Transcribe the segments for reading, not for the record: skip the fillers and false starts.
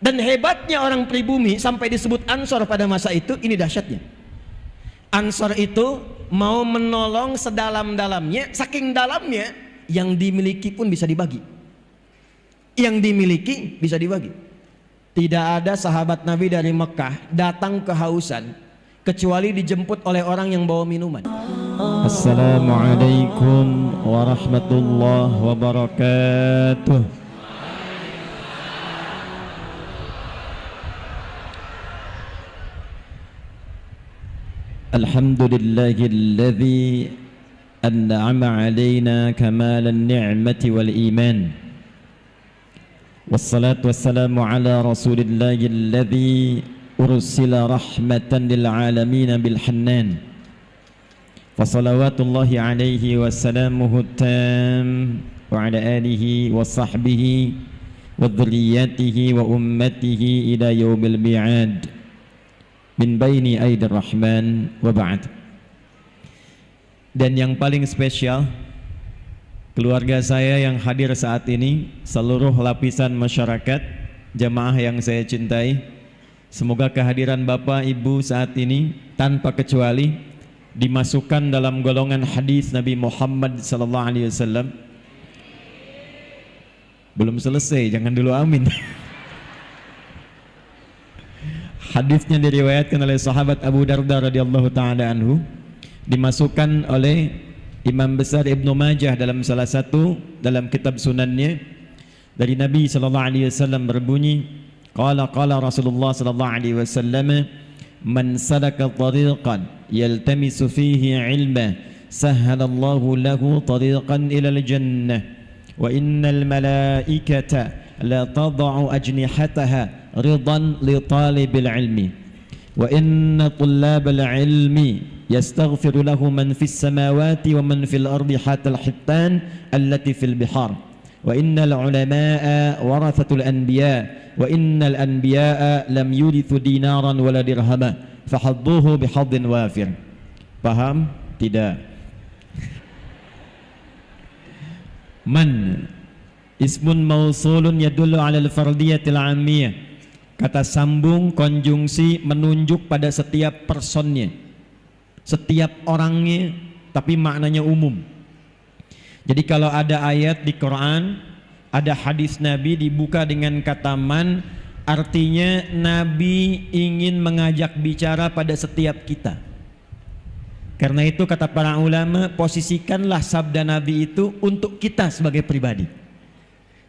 Dan hebatnya orang pribumi sampai disebut Ansor pada masa itu, ini dahsyatnya. Ansor itu mau menolong sedalam-dalamnya, saking dalamnya yang dimiliki pun bisa dibagi. Yang dimiliki bisa dibagi. Tidak ada sahabat Nabi dari Mekah datang kehausan kecuali dijemput oleh orang yang bawa minuman. Assalamualaikum warahmatullahi wabarakatuh. Alhamdulillahilladzi an'ama alaina kamalan ni'mati wal iman. Wassalatu wassalamu ala rasulillahilladzi ursila rahmatan lil alamin bil hannan. Fassalawatullahi alaihi wassalamuhu tam wa ala alihi wa sahbihi wa dhurriyyatihi wa ummatihi ila yaumil mi'ad. Min baini aidir rahman wa ba'd. Dan yang paling spesial, keluarga saya yang hadir saat ini, seluruh lapisan masyarakat, jamaah yang saya cintai, semoga kehadiran Bapak Ibu saat ini tanpa kecuali dimasukkan dalam golongan hadis Nabi Muhammad sallallahu alaihi wasallam. Belum selesai, jangan dulu amin. Hadisnya diriwayatkan oleh sahabat Abu Darda radhiyallahu taala anhu, dimasukkan oleh Imam besar Ibnu Majah dalam salah satu dalam kitab sunannya, dari Nabi sallallahu alaihi wasallam berbunyi, qala Rasulullah sallallahu alaihi wasallam, man salaka tariqan yaltamisu fihi ilma sahhalallahu lahu tariqan ila al-jannah wa innal malaikata la tad'u ajnihataha ridan li talibil ilmi wa inna tullabal ilmi yastaghfiru lahu man fis samawati wa man fil ardi hatta al-hittan allati fil bihar wa innal ulama'a warathatul anbiya wa innal anbiya'a lam yurithu dinaran wala dirhama fahadduhu bihaddin wafir. Paham? Tidak. Man ismun mausulun yadullu ala al-fardiyatil 'ammiyah. Kata sambung konjungsi menunjuk pada setiap personnya, setiap orangnya, tapi maknanya umum. Jadi kalau ada ayat di Quran, ada hadis Nabi dibuka dengan kata man, artinya Nabi ingin mengajak bicara pada setiap kita. Karena itu kata para ulama, posisikanlah sabda Nabi itu untuk kita sebagai pribadi.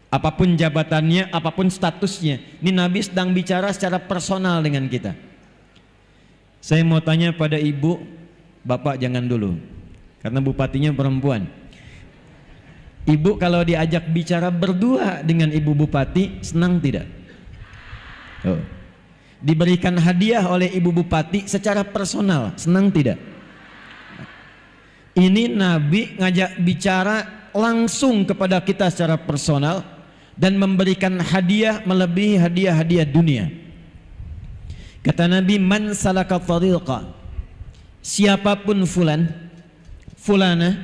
Apapun jabatannya, apapun statusnya, ini Nabi sedang bicara secara personal dengan kita. Saya mau tanya pada ibu, bapak jangan dulu, karena bupatinya perempuan. Ibu kalau diajak bicara berdua dengan ibu bupati, senang tidak? Oh. Diberikan hadiah oleh ibu bupati secara personal, senang tidak? Ini Nabi ngajak bicara langsung kepada kita secara personal dan memberikan hadiah melebihi hadiah-hadiah dunia. Kata Nabi, man salaka tariqa, siapapun fulan, fulana,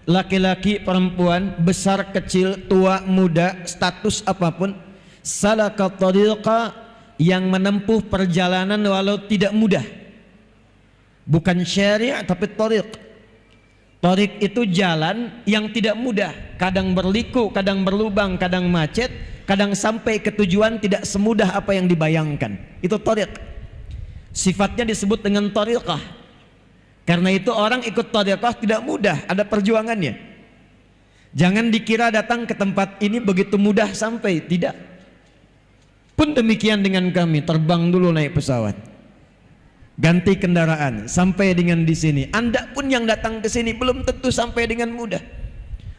laki-laki, perempuan, besar, kecil, tua, muda, status apapun, salaka tariqa, yang menempuh perjalanan walau tidak mudah. Bukan syariah tapi tariq. Tariq itu jalan yang tidak mudah, kadang berliku, kadang berlubang, kadang macet, kadang sampai ke tujuan tidak semudah apa yang dibayangkan. Itu tariq. Sifatnya disebut dengan tariqah. Karena itu orang ikut tariqah tidak mudah, ada perjuangannya. Jangan dikira datang ke tempat ini begitu mudah sampai, tidak. Pun demikian dengan kami, terbang dulu naik pesawat, ganti kendaraan sampai dengan di sini. Anda pun yang datang ke sini belum tentu sampai dengan mudah.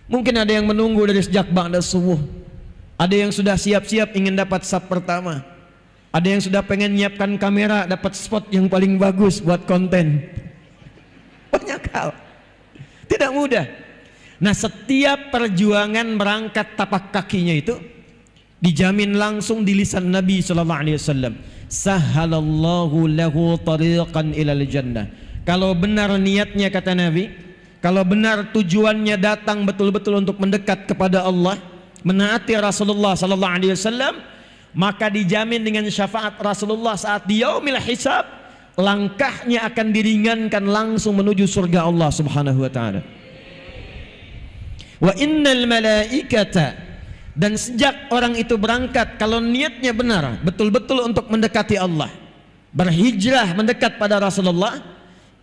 Mungkin ada yang menunggu dari sejak ba'da subuh. Ada yang sudah siap-siap ingin dapat saf pertama. Ada yang sudah pengen nyiapkan kamera, dapat spot yang paling bagus buat konten. Banyak hal. Tidak mudah. Nah, setiap perjuangan berangkat tapak kakinya itu dijamin langsung di lisan Nabi sallallahu alaihi wasallam. Sahhalallahu lahu tariqan ilal jannah. Kalau benar niatnya, kata Nabi, kalau benar tujuannya datang betul-betul untuk mendekat kepada Allah, menaati Rasulullah sallallahu alaihi wasallam, maka dijamin dengan syafaat Rasulullah saat di yaumil hisab, langkahnya akan diringankan langsung menuju surga Allah Subhanahu wa taala. Wa innal malaikata, dan sejak orang itu berangkat, kalau niatnya benar, betul-betul untuk mendekati Allah, berhijrah mendekat pada Rasulullah,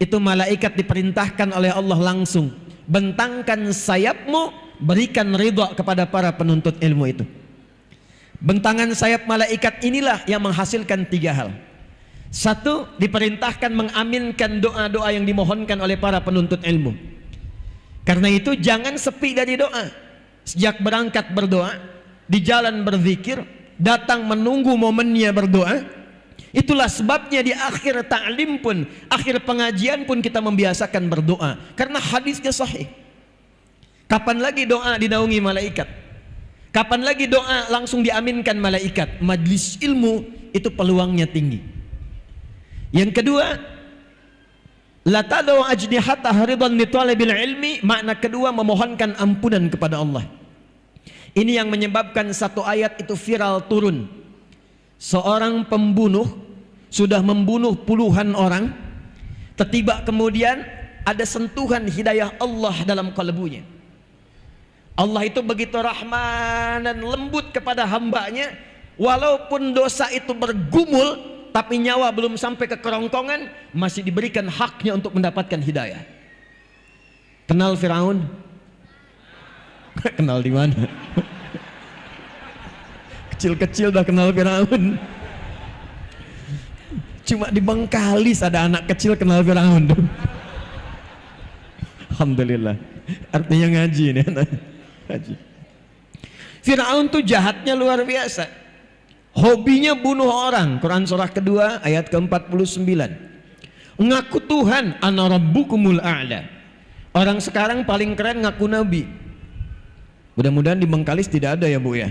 itu malaikat diperintahkan oleh Allah langsung, bentangkan sayapmu, berikan ridha kepada para penuntut ilmu itu. Bentangan sayap malaikat inilah yang menghasilkan 3 hal. 1, diperintahkan mengaminkan doa-doa yang dimohonkan oleh para penuntut ilmu. Karena itu jangan sepi dari doa. Sejak berangkat berdoa, di jalan berzikir, datang menunggu momennya berdoa. Itulah sebabnya di akhir ta'lim pun, akhir pengajian pun kita membiasakan berdoa, karena hadisnya sahih. Kapan lagi doa dinaungi malaikat? Kapan lagi doa langsung diaminkan malaikat? Majlis ilmu itu peluangnya tinggi. Yang kedua, la tadau ajnihata haridan li talibil ilmi, makna kedua memohonkan ampunan kepada Allah. Ini yang menyebabkan satu ayat itu viral turun. Seorang pembunuh sudah membunuh puluhan orang, tiba kemudian ada sentuhan hidayah Allah dalam kalbunya. Allah itu begitu rahman dan lembut kepada hambanya, walaupun dosa itu bergumul, tapi nyawa belum sampai ke kerongkongan, masih diberikan haknya untuk mendapatkan hidayah. Kenal Firaun? Kenal di mana? Kecil-kecil udah kenal Firaun. Cuma di Bengkalis ada anak kecil kenal Firaun. Alhamdulillah. Artinya ngaji nih anak. Ngaji. Firaun tuh jahatnya luar biasa. Hobinya bunuh orang. Quran surah kedua ayat ke-49. Ngaku Tuhan, ana rabbukumul a'la. Orang sekarang paling keren ngaku nabi. Mudah-mudahan di Bengkalis tidak ada ya Bu ya.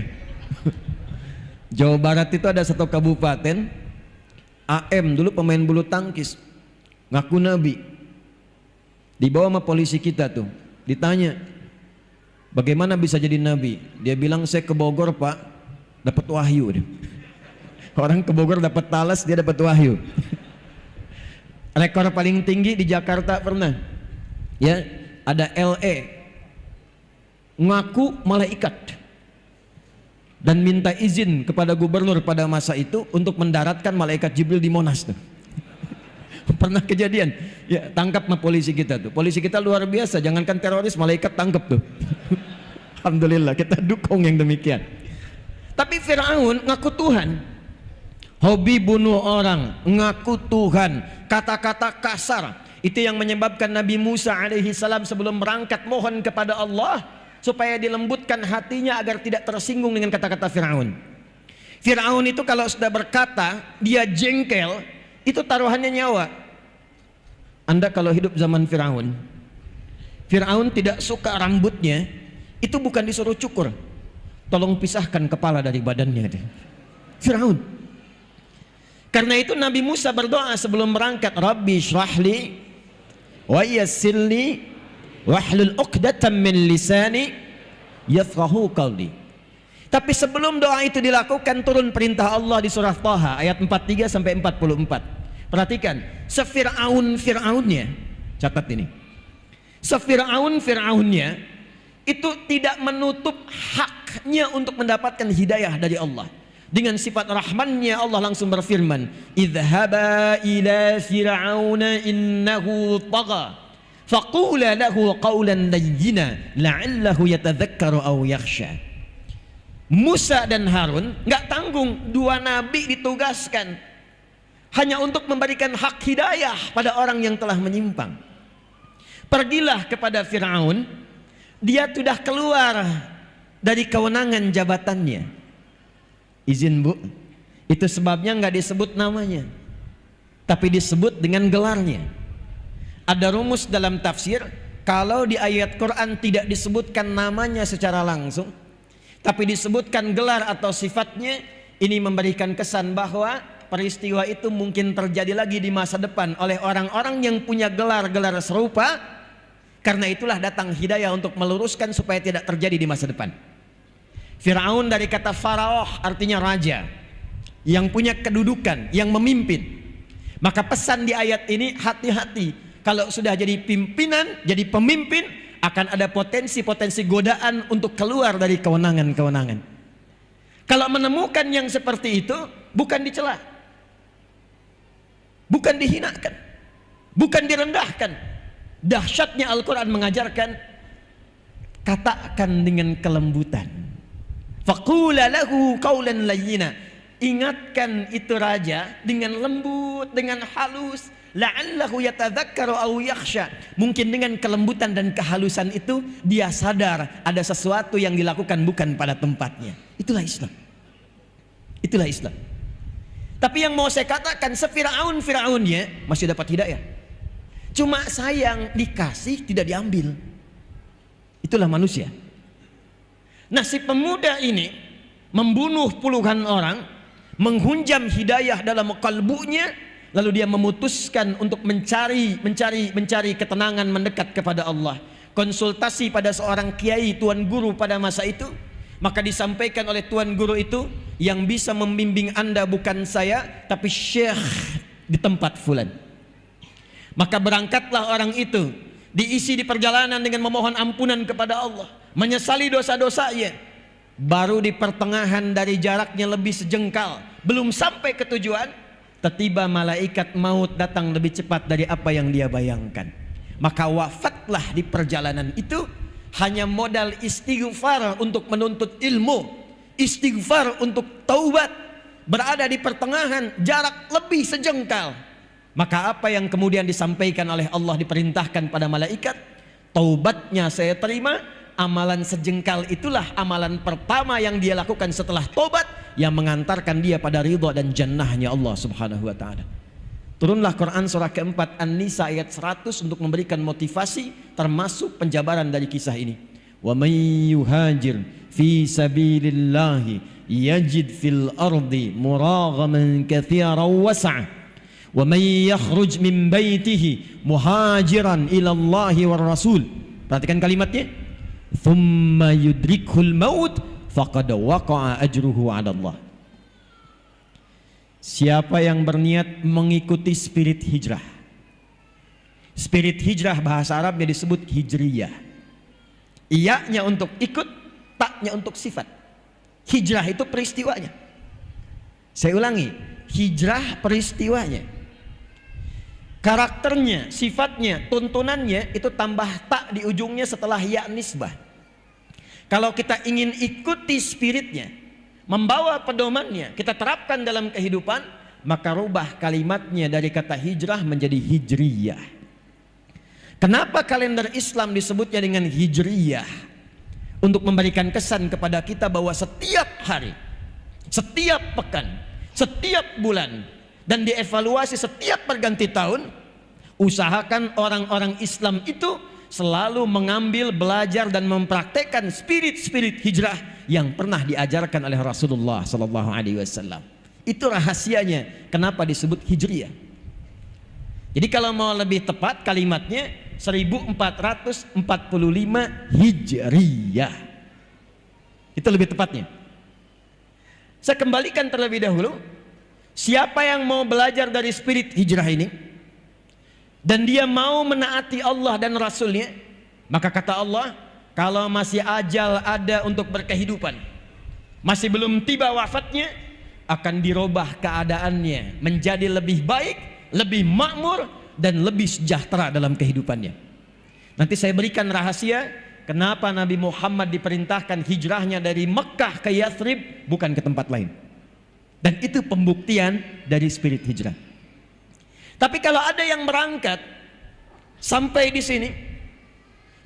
Jawa Barat itu ada satu kabupaten, AM dulu pemain bulu tangkis, ngaku nabi. Dibawa sama polisi kita tuh, ditanya, bagaimana bisa jadi nabi? Dia bilang, saya ke Bogor Pak, dapat wahyu. Orang ke Bogor dapat talas, dia dapat wahyu. Rekor paling tinggi di Jakarta pernah, ya ada LE ngaku malaikat dan minta izin kepada gubernur pada masa itu untuk mendaratkan malaikat Jibril di Monas tuh. Pernah kejadian, ya tangkap sama polisi kita tuh. Polisi kita luar biasa, jangankan teroris, malaikat tangkap tuh. Alhamdulillah, kita dukung yang demikian. Tapi Firaun ngaku Tuhan, hobi bunuh orang, ngaku Tuhan, kata-kata kasar. Itu yang menyebabkan Nabi Musa alaihi salam sebelum berangkat mohon kepada Allah supaya dilembutkan hatinya agar tidak tersinggung dengan kata-kata Firaun. Firaun itu kalau sudah berkata, dia jengkel, itu taruhannya nyawa. Anda kalau hidup zaman Firaun, Firaun tidak suka rambutnya, itu bukan disuruh cukur, tolong pisahkan kepala dari badannya. Firaun. Karena itu Nabi Musa berdoa sebelum berangkat, Rabbi syrahli wa yassirli wahlul 'uqdatam min lisani yafqahu qawli. Tapi sebelum doa itu dilakukan, turun perintah Allah di surah Thaha ayat 43 sampai 44. Perhatikan, Fir'aunnya, catat ini. Fir'aunnya itu tidak menutup haknya untuk mendapatkan hidayah dari Allah. Dengan sifat rahmannya Allah langsung berfirman, idhaba ila fir'auna innahu tagha faqula lahu qawlan layyina la'allahu yatadhakkaru aw yakhsha. Musa dan Harun nggak tanggung, dua nabi ditugaskan hanya untuk memberikan hak hidayah pada orang yang telah menyimpang. Pergilah kepada Fir'aun, dia sudah keluar dari kewenangan jabatannya. Izin Bu, itu sebabnya nggak disebut namanya, tapi disebut dengan gelarnya. Ada rumus dalam tafsir, kalau di ayat Quran tidak disebutkan namanya secara langsung, tapi disebutkan gelar atau sifatnya, ini memberikan kesan bahwa peristiwa itu mungkin terjadi lagi di masa depan oleh orang-orang yang punya gelar-gelar serupa. Karena itulah datang hidayah untuk meluruskan supaya tidak terjadi di masa depan. Fir'aun dari kata faraoh artinya raja. yang punya kedudukan, yang memimpin. Maka pesan di ayat ini, hati-hati. Kalau sudah jadi pimpinan, jadi pemimpin, akan ada potensi-potensi godaan untuk keluar dari kewenangan-kewenangan. Kalau menemukan yang seperti itu, bukan dicela, bukan dihinakan, bukan direndahkan. Dahsyatnya Al-Quran mengajarkan, katakan dengan kelembutan. Faqula lahu qawlan layyina. Ingatkan itu raja dengan lembut, dengan halus. La'allahu yatadzakkaru aw yakhsha. Mungkin dengan kelembutan dan kehalusan itu dia sadar ada sesuatu yang dilakukan bukan pada tempatnya. Itulah Islam. Itulah Islam. Tapi yang mau saya katakan, Fir'aunnya masih dapat hidayah. Cuma sayang, dikasih tidak diambil. Itulah manusia. Nah, si pemuda ini membunuh puluhan orang, menghunjam hidayah dalam kalbunya, lalu dia memutuskan untuk mencari ketenangan, mendekat kepada Allah. Konsultasi pada seorang kiai, tuan guru pada masa itu. Maka disampaikan oleh tuan guru itu, yang bisa membimbing Anda bukan saya, tapi syekh di tempat fulan. Maka berangkatlah orang itu, diisi di perjalanan dengan memohon ampunan kepada Allah, menyesali dosa-dosanya. Baru di pertengahan dari jaraknya lebih sejengkal, belum sampai ke tujuan, tiba malaikat maut datang lebih cepat dari apa yang dia bayangkan. Maka wafatlah di perjalanan itu. Hanya modal istighfar untuk menuntut ilmu, istighfar untuk taubat, berada di pertengahan jarak lebih sejengkal. Maka apa yang kemudian disampaikan oleh Allah, diperintahkan pada malaikat, taubatnya saya terima. Amalan sejengkal itulah amalan pertama yang dia lakukan setelah taubat, yang mengantarkan dia pada ridha dan jannahnya Allah Subhanahu wa ta'ala. Turunlah Quran surah keempat An-Nisa ayat 100 untuk memberikan motivasi, termasuk penjabaran dari kisah ini. Wa may yuhajir fi sabilillahi yajid fil ardi muraghaman katsiran was'a. Wa may yakhruj min baitihi muhajiran ila Allahi war Rasul. Perhatikan kalimatnya. Thumma yudrikhul maut faqad waqa'a ajruhu 'ala Allah. Siapa yang berniat mengikuti spirit hijrah. Spirit hijrah bahasa Arabnya disebut hijriyah. Iya-nya untuk ikut, taknya untuk sifat. Hijrah itu peristiwanya. Saya ulangi, hijrah peristiwanya. Karakternya, sifatnya, tuntunannya itu tambah tak di ujungnya setelah ya nisbah. Kalau kita ingin ikuti spiritnya, membawa pedomannya, kita terapkan dalam kehidupan, maka rubah kalimatnya dari kata hijrah menjadi hijriyah. Kenapa kalender Islam disebutnya dengan hijriyah? Untuk memberikan kesan kepada kita bahwa setiap hari, setiap pekan, setiap bulan, dan dievaluasi setiap perganti tahun, usahakan orang-orang Islam itu selalu mengambil, belajar dan mempraktekkan spirit-spirit hijrah yang pernah diajarkan oleh Rasulullah sallallahu alaihi wasallam. Itu rahasianya kenapa disebut hijriyah. Jadi kalau mau lebih tepat kalimatnya 1445 hijriyah. Itu lebih tepatnya. Saya kembalikan terlebih dahulu. Siapa yang mau belajar dari spirit hijrah ini dan dia mau menaati Allah dan Rasulnya, maka kata Allah, kalau masih ajal ada untuk berkehidupan, masih belum tiba wafatnya, akan dirubah keadaannya menjadi lebih baik, lebih makmur, dan lebih sejahtera dalam kehidupannya. Nanti saya berikan rahasia kenapa Nabi Muhammad diperintahkan hijrahnya dari Mekah ke Yathrib, bukan ke tempat lain. Dan itu pembuktian dari spirit hijrah. Tapi kalau ada yang berangkat sampai di sini,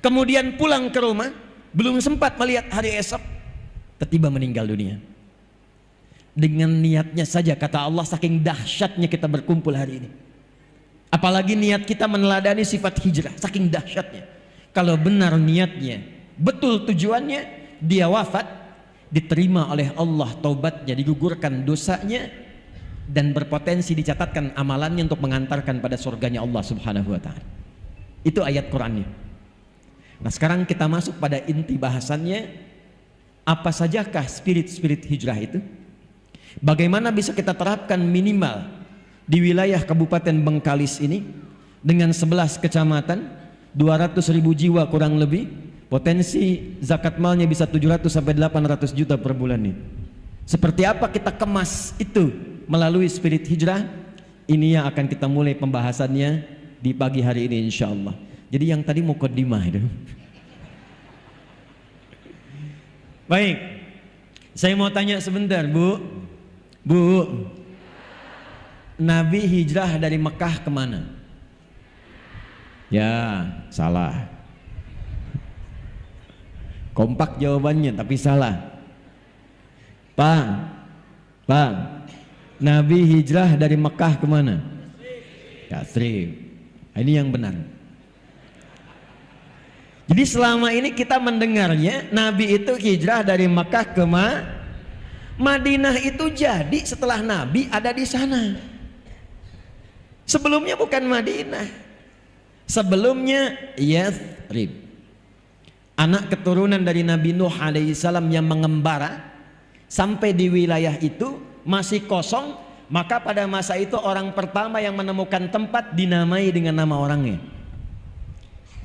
kemudian pulang ke rumah, belum sempat melihat hari esok, tiba-tiba meninggal dunia. Dengan niatnya saja, kata Allah, saking dahsyatnya kita berkumpul hari ini. Apalagi niat kita meneladani sifat hijrah, saking dahsyatnya. Kalau benar niatnya, betul tujuannya, dia wafat, diterima oleh Allah taubatnya, digugurkan dosanya, dan berpotensi dicatatkan amalannya untuk mengantarkan pada surganya Allah Subhanahu wa ta'ala. Itu ayat Qur'annya. Nah, sekarang kita masuk pada inti bahasannya. Apa sajakah spirit-spirit hijrah itu? Bagaimana bisa kita terapkan minimal di wilayah Kabupaten Bengkalis ini dengan 11 kecamatan, 200.000 jiwa kurang lebih, potensi zakat malnya bisa 700 sampai 800 juta per bulannya. Seperti apa kita kemas itu melalui spirit hijrah? Ini yang akan kita mulai pembahasannya di pagi hari ini insyaallah. Jadi yang tadi mukaddimah itu. Baik, saya mau tanya sebentar, Bu. Bu, Nabi hijrah dari Mekah kemana? Ya, salah. Kompak jawabannya, tapi salah. Pak, Nabi hijrah dari Mekah kemana? Yathrib. Ini yang benar. Jadi selama ini kita mendengarnya Nabi itu hijrah dari Mekah ke Madinah itu jadi setelah Nabi ada di sana. Sebelumnya bukan Madinah. Sebelumnya Yathrib. Anak keturunan dari Nabi Nuh alaihissalam yang mengembara sampai di wilayah itu masih kosong, maka pada masa itu orang pertama yang menemukan tempat dinamai dengan nama orangnya.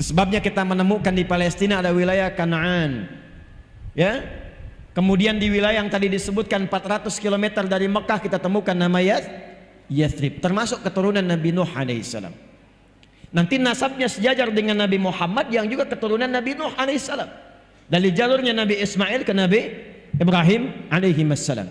Sebabnya kita menemukan di Palestina ada wilayah Kanaan, ya. Kemudian di wilayah yang tadi disebutkan 400 km dari Mekah kita temukan nama Yathrib, termasuk keturunan Nabi Nuh alaihissalam. Nanti nasabnya sejajar dengan Nabi Muhammad yang juga keturunan Nabi Nuh alaihissalam. Dari jalurnya Nabi Ismail ke Nabi Ibrahim alaihi wassalam.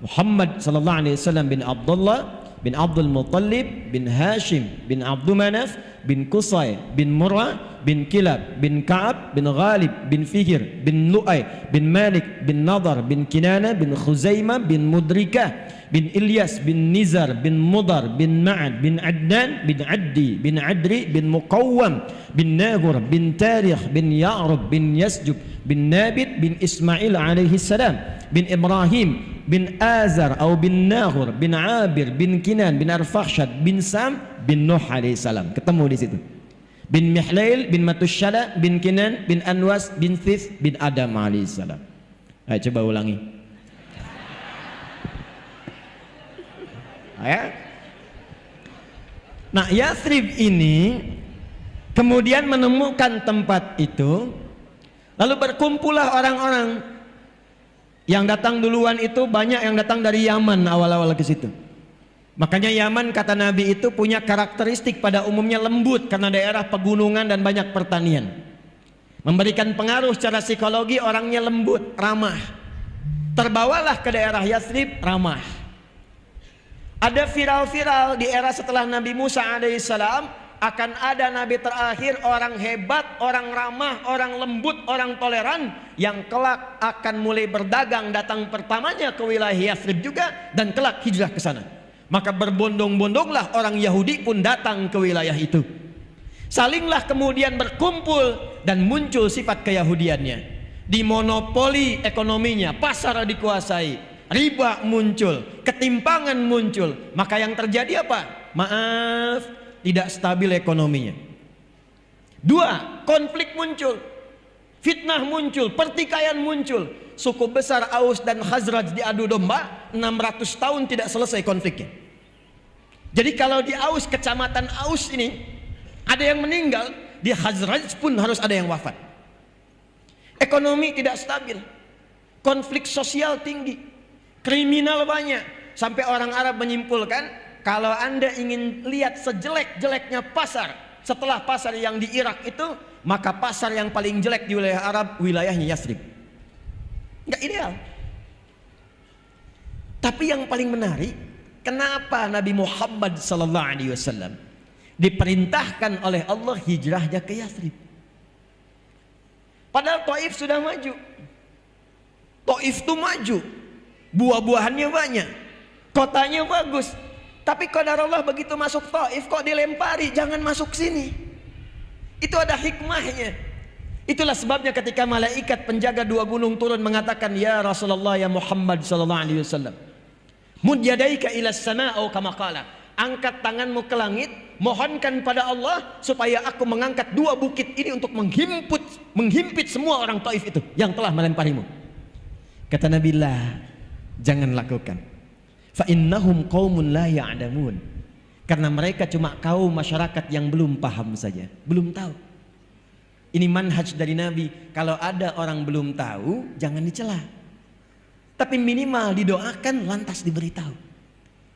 Muhammad sallallahu alaihi wasallam bin Abdullah bin Abdul Muttalib bin Hashim bin Abdul Manaf bin Qusay bin Murrah bin Kilab bin Ka'ab bin Ghalib bin Fihr bin Lu'ay bin Malik bin Nadar bin Kinana bin Khuzaimah bin Mudrikah bin Ilyas bin Nizar bin Mudar bin Ma'ad bin Adnan bin Addi bin Adri bin Muqawwam bin Nagur bin Tarikh bin Ya'rub bin Yasjub bin Nabit bin Ismail alaihi salam bin Ibrahim bin Azar atau bin Nagur bin Abir bin Kinan bin Arfakhshad bin Sam bin Nuh alaihi salam. Ketemu di situ. Bin Mihlail bin Matushala bin Kinan bin Anwas bin Thith bin Adam alaihi salam. Ayo coba ulangi. Ya. Nah, Yathrib ini kemudian menemukan tempat itu, lalu berkumpullah orang-orang yang datang duluan itu banyak yang datang dari Yaman awal-awal ke situ. Makanya Yaman kata Nabi itu punya karakteristik pada umumnya lembut karena daerah pegunungan dan banyak pertanian. Memberikan pengaruh secara psikologi orangnya lembut, ramah. Terbawalah ke daerah Yathrib ramah. Ada viral-viral di era setelah Nabi Musa alaihissalam akan ada nabi terakhir orang hebat, orang ramah, orang lembut, orang toleran yang kelak akan mulai berdagang, datang pertamanya ke wilayah Yathrib juga dan kelak hijrah ke sana. Maka berbondong-bondonglah orang Yahudi pun datang ke wilayah itu. Salinglah kemudian berkumpul dan muncul sifat keyahudiannya. Dimonopoli ekonominya, pasar dikuasai. Riba muncul, ketimpangan muncul, maka yang terjadi apa? Maaf, tidak stabil ekonominya. Dua, konflik muncul, fitnah muncul, pertikaian muncul. Suku besar Aus dan Khazraj diadu domba, 600 tahun tidak selesai konfliknya. Jadi kalau di Aus, kecamatan Aus ini ada yang meninggal, di Khazraj pun harus ada yang wafat. Ekonomi tidak stabil, konflik sosial tinggi, kriminal banyak, sampai orang Arab menyimpulkan kalau Anda ingin lihat sejelek-jeleknya pasar setelah pasar yang di Irak itu, maka pasar yang paling jelek di wilayah Arab wilayahnya Yathrib. Enggak ideal. Tapi yang paling menarik, kenapa Nabi Muhammad SAW diperintahkan oleh Allah hijrahnya ke Yathrib? Padahal Taif sudah maju. Taif itu maju, buah-buahannya banyak, kotanya bagus. Tapi qadarullah begitu masuk Taif kok dilempari, jangan masuk sini. Itu ada hikmahnya. Itulah sebabnya ketika malaikat penjaga dua gunung turun mengatakan, ya Rasulullah ya Muhammad sallallahu alaihi wasallam, mud yadaika ila as-sama'u kama qala, angkat tanganmu ke langit, mohonkan pada Allah supaya aku mengangkat dua bukit ini untuk menghimpit semua orang Taif itu yang telah melemparimu. Kata Nabi, lah, jangan lakukan. Fa innahum qaumun la ya'lamun. Karena mereka cuma kaum masyarakat yang belum paham saja, belum tahu. Ini manhaj dari Nabi. Kalau ada orang belum tahu, jangan dicela. Tapi minimal didoakan, lantas diberitahu.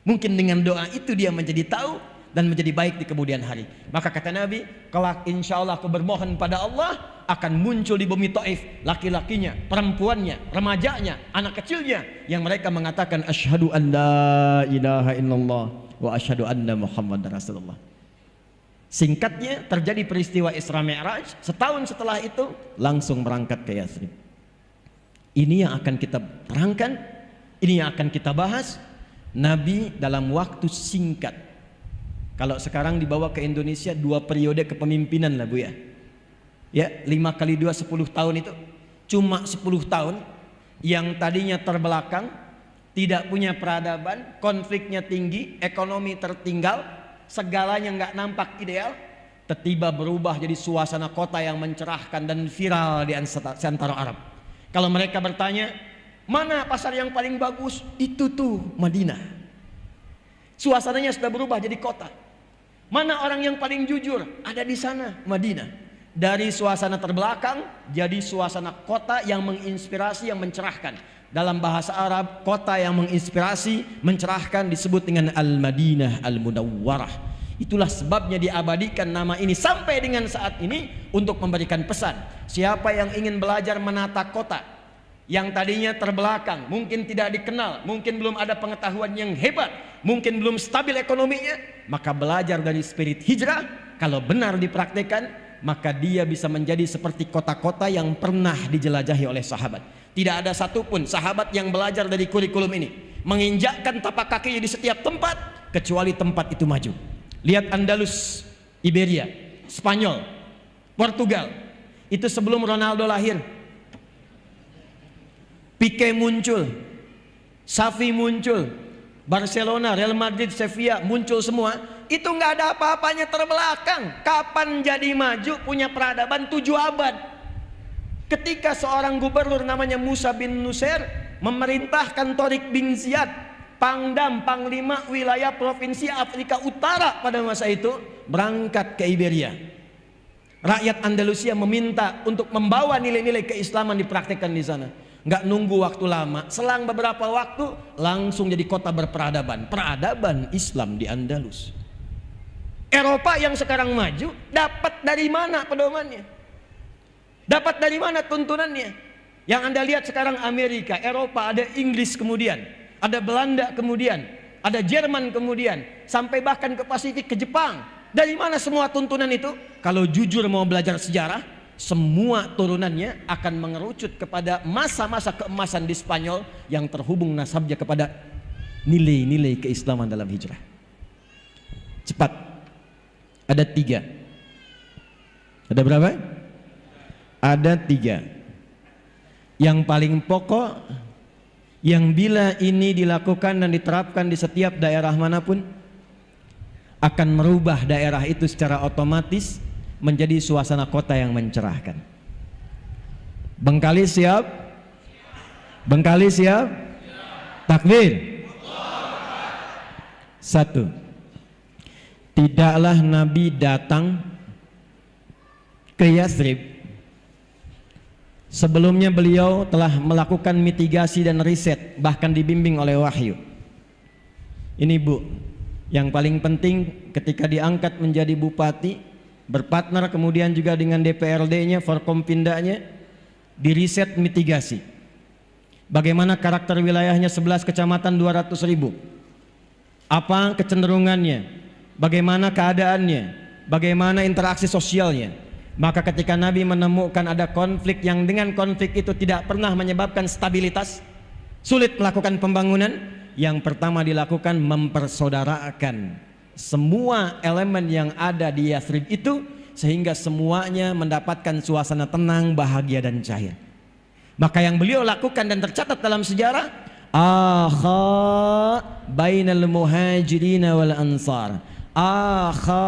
Mungkin dengan doa itu dia menjadi tahu dan menjadi baik di kemudian hari. Maka kata Nabi, kelak insya Allah aku bermohon pada Allah, akan muncul di bumi Taif laki-lakinya, perempuannya, remajanya, anak kecilnya, yang mereka mengatakan asyhadu an la ilaha illallah wa asyhadu anna Muhammad Rasulullah. Singkatnya, terjadi peristiwa Isra Mi'raj. Setahun setelah itu langsung berangkat ke Yathrib. Ini yang akan kita terangkan, ini yang akan kita bahas. Nabi dalam waktu singkat, kalau sekarang dibawa ke Indonesia 2 periode kepemimpinan lah Bu ya. Ya, 5 kali 2 10 tahun itu. Cuma 10 tahun yang tadinya terbelakang, tidak punya peradaban, konfliknya tinggi, ekonomi tertinggal, segalanya nggak nampak ideal, tiba-tiba berubah jadi suasana kota yang mencerahkan dan viral di antara Arab. Kalau mereka bertanya, mana pasar yang paling bagus? Itu tuh Madinah. Suasananya sudah berubah jadi kota. Mana orang yang paling jujur? Ada di sana, Madinah. Dari suasana terbelakang jadi suasana kota yang menginspirasi, yang mencerahkan. Dalam bahasa Arab, kota yang menginspirasi, mencerahkan disebut dengan Al-Madinah Al-Munawwarah. Itulah sebabnya diabadikan nama ini sampai dengan saat ini untuk memberikan pesan. Siapa yang ingin belajar menata kota yang tadinya terbelakang, mungkin tidak dikenal, mungkin belum ada pengetahuan yang hebat, mungkin belum stabil ekonominya, maka belajar dari spirit hijrah. Kalau benar dipraktikkan, maka dia bisa menjadi seperti kota-kota yang pernah dijelajahi oleh sahabat. Tidak ada satupun sahabat yang belajar dari kurikulum ini, menginjakkan tapak kakinya di setiap tempat, kecuali tempat itu maju. Lihat Andalus, Iberia, Spanyol, Portugal. Itu sebelum Ronaldo lahir. Pique muncul, Xavi muncul, Barcelona, Real Madrid, Sevilla muncul semua. Itu nggak ada apa-apanya terbelakang. Kapan jadi maju, punya peradaban 7 abad. Ketika seorang gubernur namanya Musa bin Nusair memerintahkan Tariq bin Ziyad, Pangdam, Panglima wilayah provinsi Afrika Utara pada masa itu, berangkat ke Iberia. Rakyat Andalusia meminta untuk membawa nilai-nilai keislaman dipraktikkan di sana. Nggak nunggu waktu lama, selang beberapa waktu langsung jadi kota berperadaban. Peradaban Islam di Andalus. Eropa yang sekarang maju dapat dari mana pedomannya? Dapat dari mana tuntunannya? Yang Anda lihat sekarang Amerika, Eropa, ada Inggris kemudian, ada Belanda kemudian, ada Jerman kemudian, sampai bahkan ke Pasifik, ke Jepang. Dari mana semua tuntunan itu? Kalau jujur mau belajar sejarah, semua turunannya akan mengerucut kepada masa-masa keemasan di Spanyol yang terhubung nasabnya kepada nilai-nilai keislaman dalam hijrah. Cepat. Ada 3. Ada berapa? Ada 3. Yang paling pokok, yang bila ini dilakukan dan diterapkan di setiap daerah manapun, akan merubah daerah itu secara otomatis menjadi suasana kota yang mencerahkan. Bengkali siap? Bengkali siap? Takbir. 1. Tidaklah Nabi datang ke Yathrib sebelumnya beliau telah melakukan mitigasi dan riset, bahkan dibimbing oleh wahyu. Ini Bu, yang paling penting ketika diangkat menjadi bupati, berpartner kemudian juga dengan DPRD-nya, Forkompindanya, diriset mitigasi. Bagaimana karakter wilayahnya 11 kecamatan 200.000? Apa kecenderungannya? Bagaimana keadaannya? Bagaimana interaksi sosialnya? Maka ketika Nabi menemukan ada konflik yang dengan konflik itu tidak pernah menyebabkan stabilitas, sulit melakukan pembangunan, yang pertama dilakukan mempersaudarakan semua elemen yang ada di Yathrib itu, sehingga semuanya mendapatkan suasana tenang, bahagia dan cair. Maka yang beliau lakukan dan tercatat dalam sejarah, akha bainal muhajirin wal ansar, akha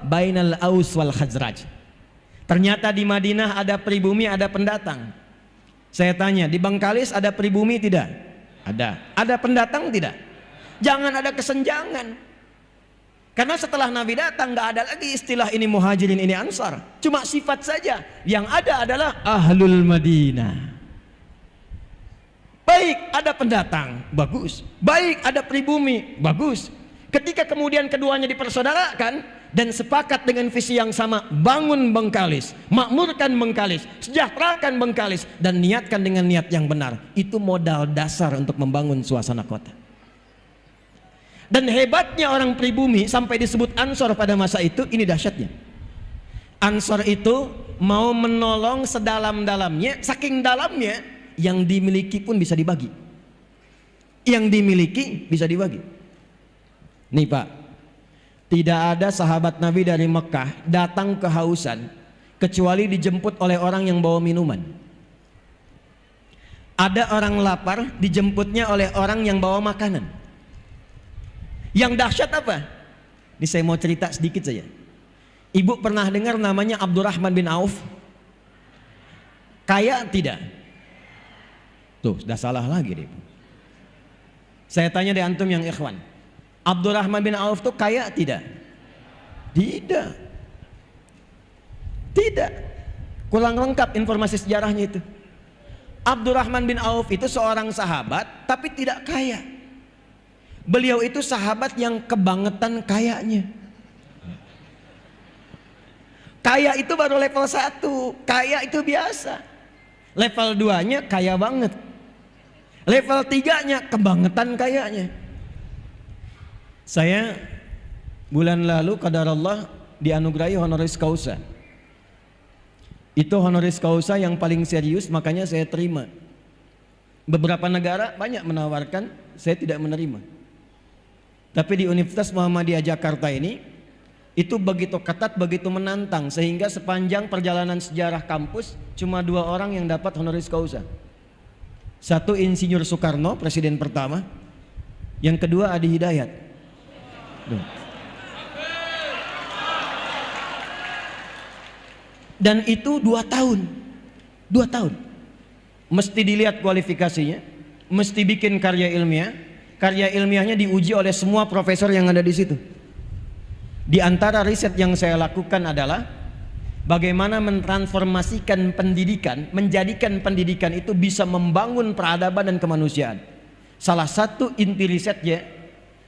bainal aus wal khazraj. Ternyata di Madinah ada pribumi, ada pendatang. Saya tanya, di Bengkalis ada pribumi tidak? Ada pendatang tidak? Jangan ada kesenjangan. Karena setelah Nabi datang nggak ada lagi istilah ini muhajirin ini ansar. Cuma sifat saja. Yang ada adalah ahlul Madinah. Baik ada pendatang, bagus. Baik ada pribumi, bagus. Ketika kemudian keduanya dipersaudarakan dan sepakat dengan visi yang sama, bangun Bengkalis, makmurkan Bengkalis, sejahterakan Bengkalis, dan niatkan dengan niat yang benar. Itu modal dasar untuk membangun suasana kota. Dan hebatnya orang pribumi sampai disebut ansor pada masa itu, ini dahsyatnya. Ansor itu mau menolong sedalam-dalamnya, saking dalamnya yang dimiliki pun bisa dibagi. Yang dimiliki bisa dibagi. Nih Pak, tidak ada sahabat Nabi dari Mekah datang kehausan kecuali dijemput oleh orang yang bawa minuman. Ada orang lapar dijemputnya oleh orang yang bawa makanan. Yang dahsyat apa? Ini saya mau cerita sedikit saja. Ibu pernah dengar namanya Abdurrahman bin Auf? Kaya tidak? Tuh, sudah salah lagi deh. Saya tanya di antum yang ikhwan. Abdurrahman bin Auf tuh kaya tidak? Tidak. Tidak. Kurang lengkap informasi sejarahnya itu. Abdurrahman bin Auf itu seorang sahabat tapi tidak kaya. Beliau itu sahabat yang kebangetan kayanya. Kaya itu baru level 1. Kaya itu biasa. Level 2-nya kaya banget. Level 3-nya kebangetan kayanya. Saya bulan lalu qadarullah dianugerahi honoris causa. Itu honoris causa yang paling serius, makanya saya terima. Beberapa negara banyak menawarkan, saya tidak menerima. Tapi di Universitas Muhammadiyah Jakarta ini itu begitu ketat, begitu menantang, sehingga sepanjang perjalanan sejarah kampus cuma 2 orang yang dapat honoris causa. Satu Insinyur Soekarno, presiden pertama. Yang kedua Adi Hidayat. Dan itu 2 tahun. 2 tahun. Mesti dilihat kualifikasinya, mesti bikin karya ilmiah. Karya ilmiahnya diuji oleh semua profesor yang ada di situ. Di antara riset yang saya lakukan adalah bagaimana mentransformasikan pendidikan, menjadikan pendidikan itu bisa membangun peradaban dan kemanusiaan. Salah satu inti risetnya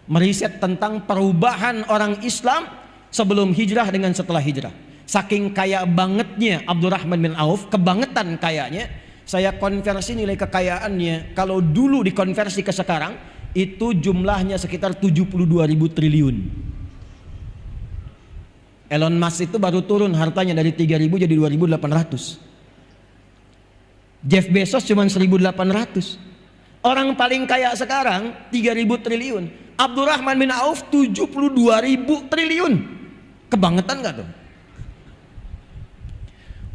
meriset tentang perubahan orang Islam sebelum hijrah dengan setelah hijrah. Saking kaya bangetnya Abdurrahman bin Auf, kebangetan kayanya, saya konversi nilai kekayaannya. Kalau dulu dikonversi ke sekarang, itu jumlahnya sekitar 72.000 triliun. Elon Musk itu baru turun hartanya dari 3.000 jadi 2.800. Jeff Bezos cuma 1.800. Orang paling kaya sekarang 3.000 triliun. Abdurrahman bin Auf 72.000 triliun. Kebangetan gak tuh?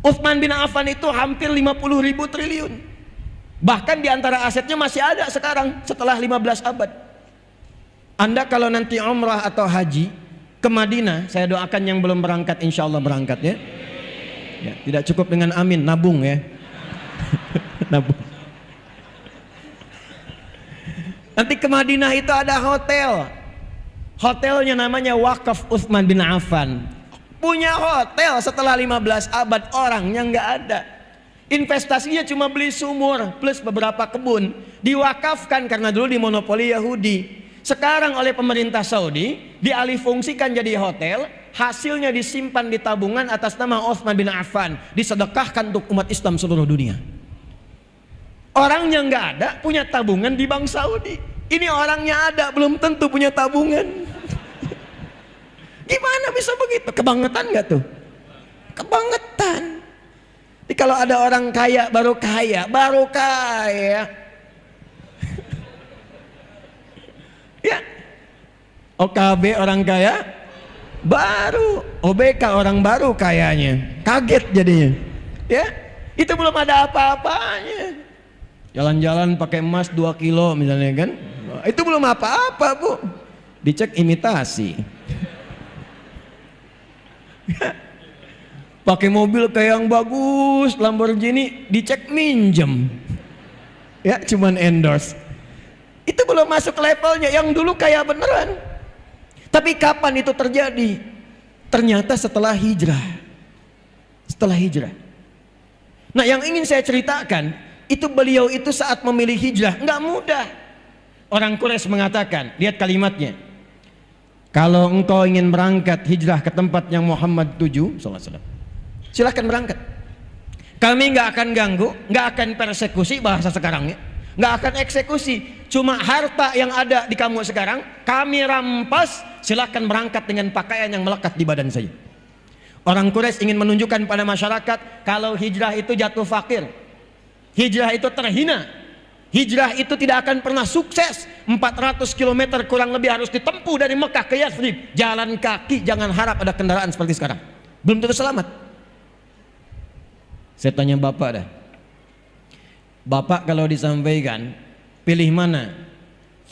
Utsman bin Affan itu hampir 50.000 triliun. Bahkan di antara asetnya masih ada sekarang setelah 15 abad. Anda kalau nanti umrah atau haji ke Madinah, saya doakan yang belum berangkat insya Allah berangkat ya. Ya, tidak cukup dengan amin, nabung ya. Nabung. Nanti ke Madinah itu ada hotel. Hotelnya namanya Wakaf Utsman bin Affan. Punya hotel setelah 15 abad, orangnya nggak ada. Investasinya cuma beli sumur plus beberapa kebun. Diwakafkan karena dulu dimonopoli Yahudi. Sekarang oleh pemerintah Saudi dialihfungsikan jadi hotel. Hasilnya disimpan di tabungan atas nama Utsman bin Affan, disedekahkan untuk umat Islam seluruh dunia. Orangnya nggak ada, punya tabungan di Bank Saudi. Ini orangnya ada, belum tentu punya tabungan. Gimana bisa begitu? Kebangetan nggak tuh? Kebangetan. Jadi kalau ada orang kaya, baru kaya. Ya, OKB orang kaya, baru OBK orang baru kayanya, kaget jadinya. Ya, itu belum ada apa-apanya. Jalan-jalan pakai emas 2 kilo misalnya kan, itu belum apa-apa bu. Dicek imitasi. Pakai mobil kayak yang bagus, Lamborghini, dicek minjem. Ya, cuman endorse. Itu belum masuk levelnya, yang dulu kaya beneran. Tapi kapan itu terjadi? Ternyata setelah hijrah. Setelah hijrah. Nah, yang ingin saya ceritakan, itu beliau itu saat memilih hijrah nggak mudah. Orang Quraisy mengatakan, lihat kalimatnya, kalau engkau ingin berangkat hijrah ke tempat yang Muhammad tuju, silahkan berangkat. Kami nggak akan ganggu, nggak akan persekusi, bahasa sekarangnya, nggak akan eksekusi. Cuma harta yang ada di kamu sekarang kami rampas, silahkan berangkat dengan pakaian yang melekat di badan saya. Orang Quraisy ingin menunjukkan pada masyarakat kalau hijrah itu jatuh fakir, hijrah itu terhina, hijrah itu tidak akan pernah sukses. 400 km kurang lebih harus ditempuh dari Mekah ke Yathrib, jalan kaki, jangan harap ada kendaraan seperti sekarang, belum tentu selamat. Saya tanya bapak dah, bapak kalau disampaikan pilih mana,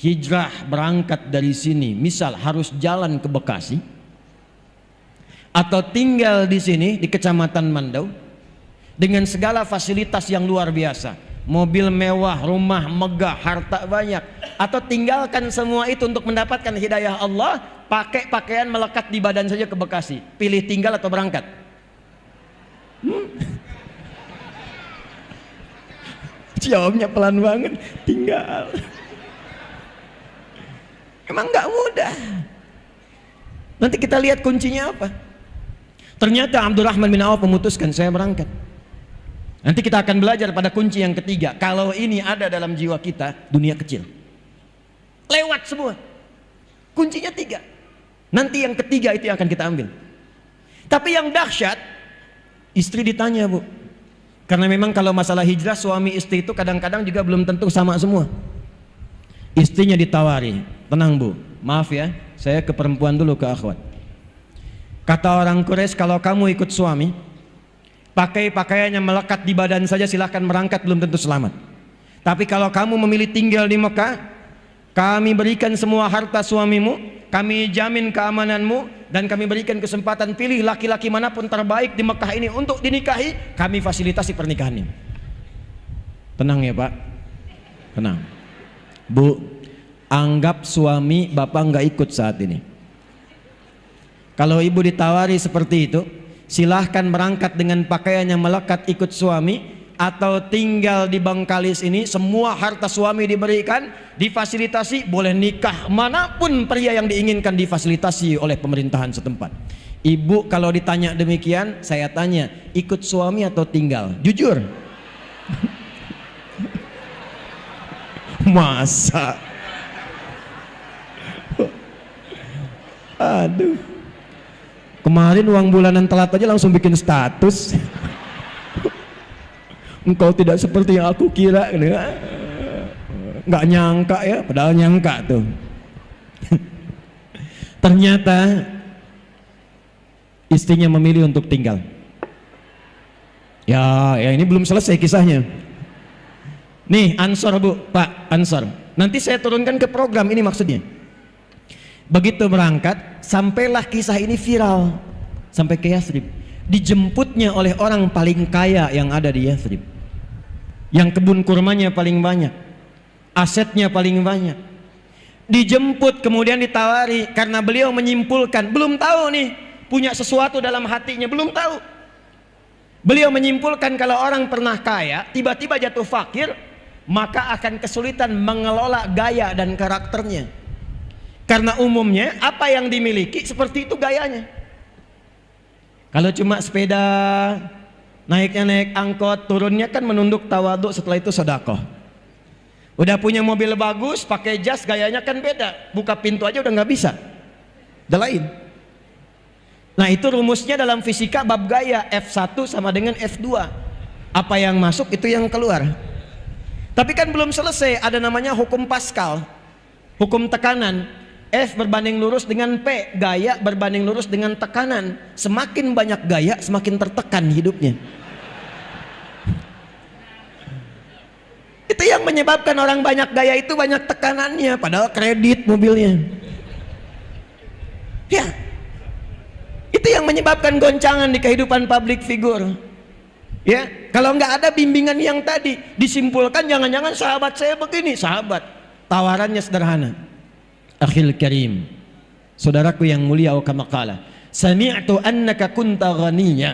hijrah berangkat dari sini, misal harus jalan ke Bekasi, atau tinggal di sini di Kecamatan Mandau dengan segala fasilitas yang luar biasa, mobil mewah, rumah megah, harta banyak, atau tinggalkan semua itu untuk mendapatkan hidayah Allah, pakai pakaian melekat di badan saja ke Bekasi, pilih tinggal atau berangkat? Jawabnya pelan banget, tinggal. Emang nggak mudah. Nanti kita lihat kuncinya apa. Ternyata Abdurrahman bin Auf memutuskan, saya berangkat. Nanti kita akan belajar pada kunci yang ketiga. Kalau ini ada dalam jiwa kita, dunia kecil, lewat semua. Kuncinya 3. Nanti yang ketiga itu yang akan kita ambil. Tapi yang dahsyat, istri ditanya, Bu, karena memang kalau masalah hijrah suami istri itu kadang-kadang juga belum tentu sama semua. Istrinya ditawari, tenang Bu, maaf ya, saya ke perempuan dulu, ke akhwat. Kata orang Quraisy, kalau kamu ikut suami, pakai pakaian yang melekat di badan saja, silahkan berangkat, belum tentu selamat. Tapi kalau kamu memilih tinggal di Mekah, kami berikan semua harta suamimu, kami jamin keamananmu, dan kami berikan kesempatan pilih laki-laki manapun terbaik di Mekah ini untuk dinikahi, kami fasilitasi pernikahannya. Tenang ya Pak, tenang. Bu, anggap suami Bapak nggak ikut saat ini. Kalau ibu ditawari seperti itu, silahkan berangkat dengan pakaian yang melekat ikut suami, atau tinggal di Bangkalis ini, semua harta suami diberikan, difasilitasi, boleh nikah manapun pria yang diinginkan difasilitasi oleh pemerintahan setempat. Ibu kalau ditanya demikian, saya tanya, ikut suami atau tinggal? Jujur. Masa? Aduh. Kemarin uang bulanan telat aja langsung bikin status. Engkau tidak seperti yang aku kira. Nggak nyangka ya, padahal nyangka tuh. Ternyata istrinya memilih untuk tinggal. Ya ini belum selesai kisahnya. Nih Ansor Bu, Pak Ansor, nanti saya turunkan ke program ini maksudnya. Begitu berangkat, sampailah kisah ini viral sampai ke Yathrib. Dijemputnya oleh orang paling kaya yang ada di Yathrib, yang kebun kurmanya paling banyak, asetnya paling banyak. Dijemput kemudian ditawari, karena beliau menyimpulkan, belum tahu nih, punya sesuatu dalam hatinya, belum tahu. Beliau menyimpulkan kalau orang pernah kaya tiba-tiba jatuh fakir, maka akan kesulitan mengelola gaya dan karakternya. Karena umumnya apa yang dimiliki seperti itu gayanya. Kalau cuma sepeda, naiknya naik angkot, turunnya kan menunduk tawaduk, setelah itu sedekah. Udah punya mobil bagus, pakai jas, gayanya kan beda. Buka pintu aja udah nggak bisa, udah lain. Nah itu rumusnya dalam fisika bab gaya, F1 sama dengan F2. Apa yang masuk itu yang keluar. Tapi kan belum selesai, ada namanya hukum Pascal, hukum tekanan. F berbanding lurus dengan P, gaya berbanding lurus dengan tekanan. Semakin banyak gaya, semakin tertekan hidupnya. Itu yang menyebabkan orang banyak gaya itu banyak tekanannya, padahal kredit mobilnya. Ya, itu yang menyebabkan goncangan di kehidupan public figure. Ya, kalau nggak ada bimbingan yang tadi, disimpulkan jangan-jangan sahabat saya begini, sahabat. Tawarannya sederhana. Akhil karim, saudaraku yang mulia, kama qala, sami'tu annaka kunta ghaniyya.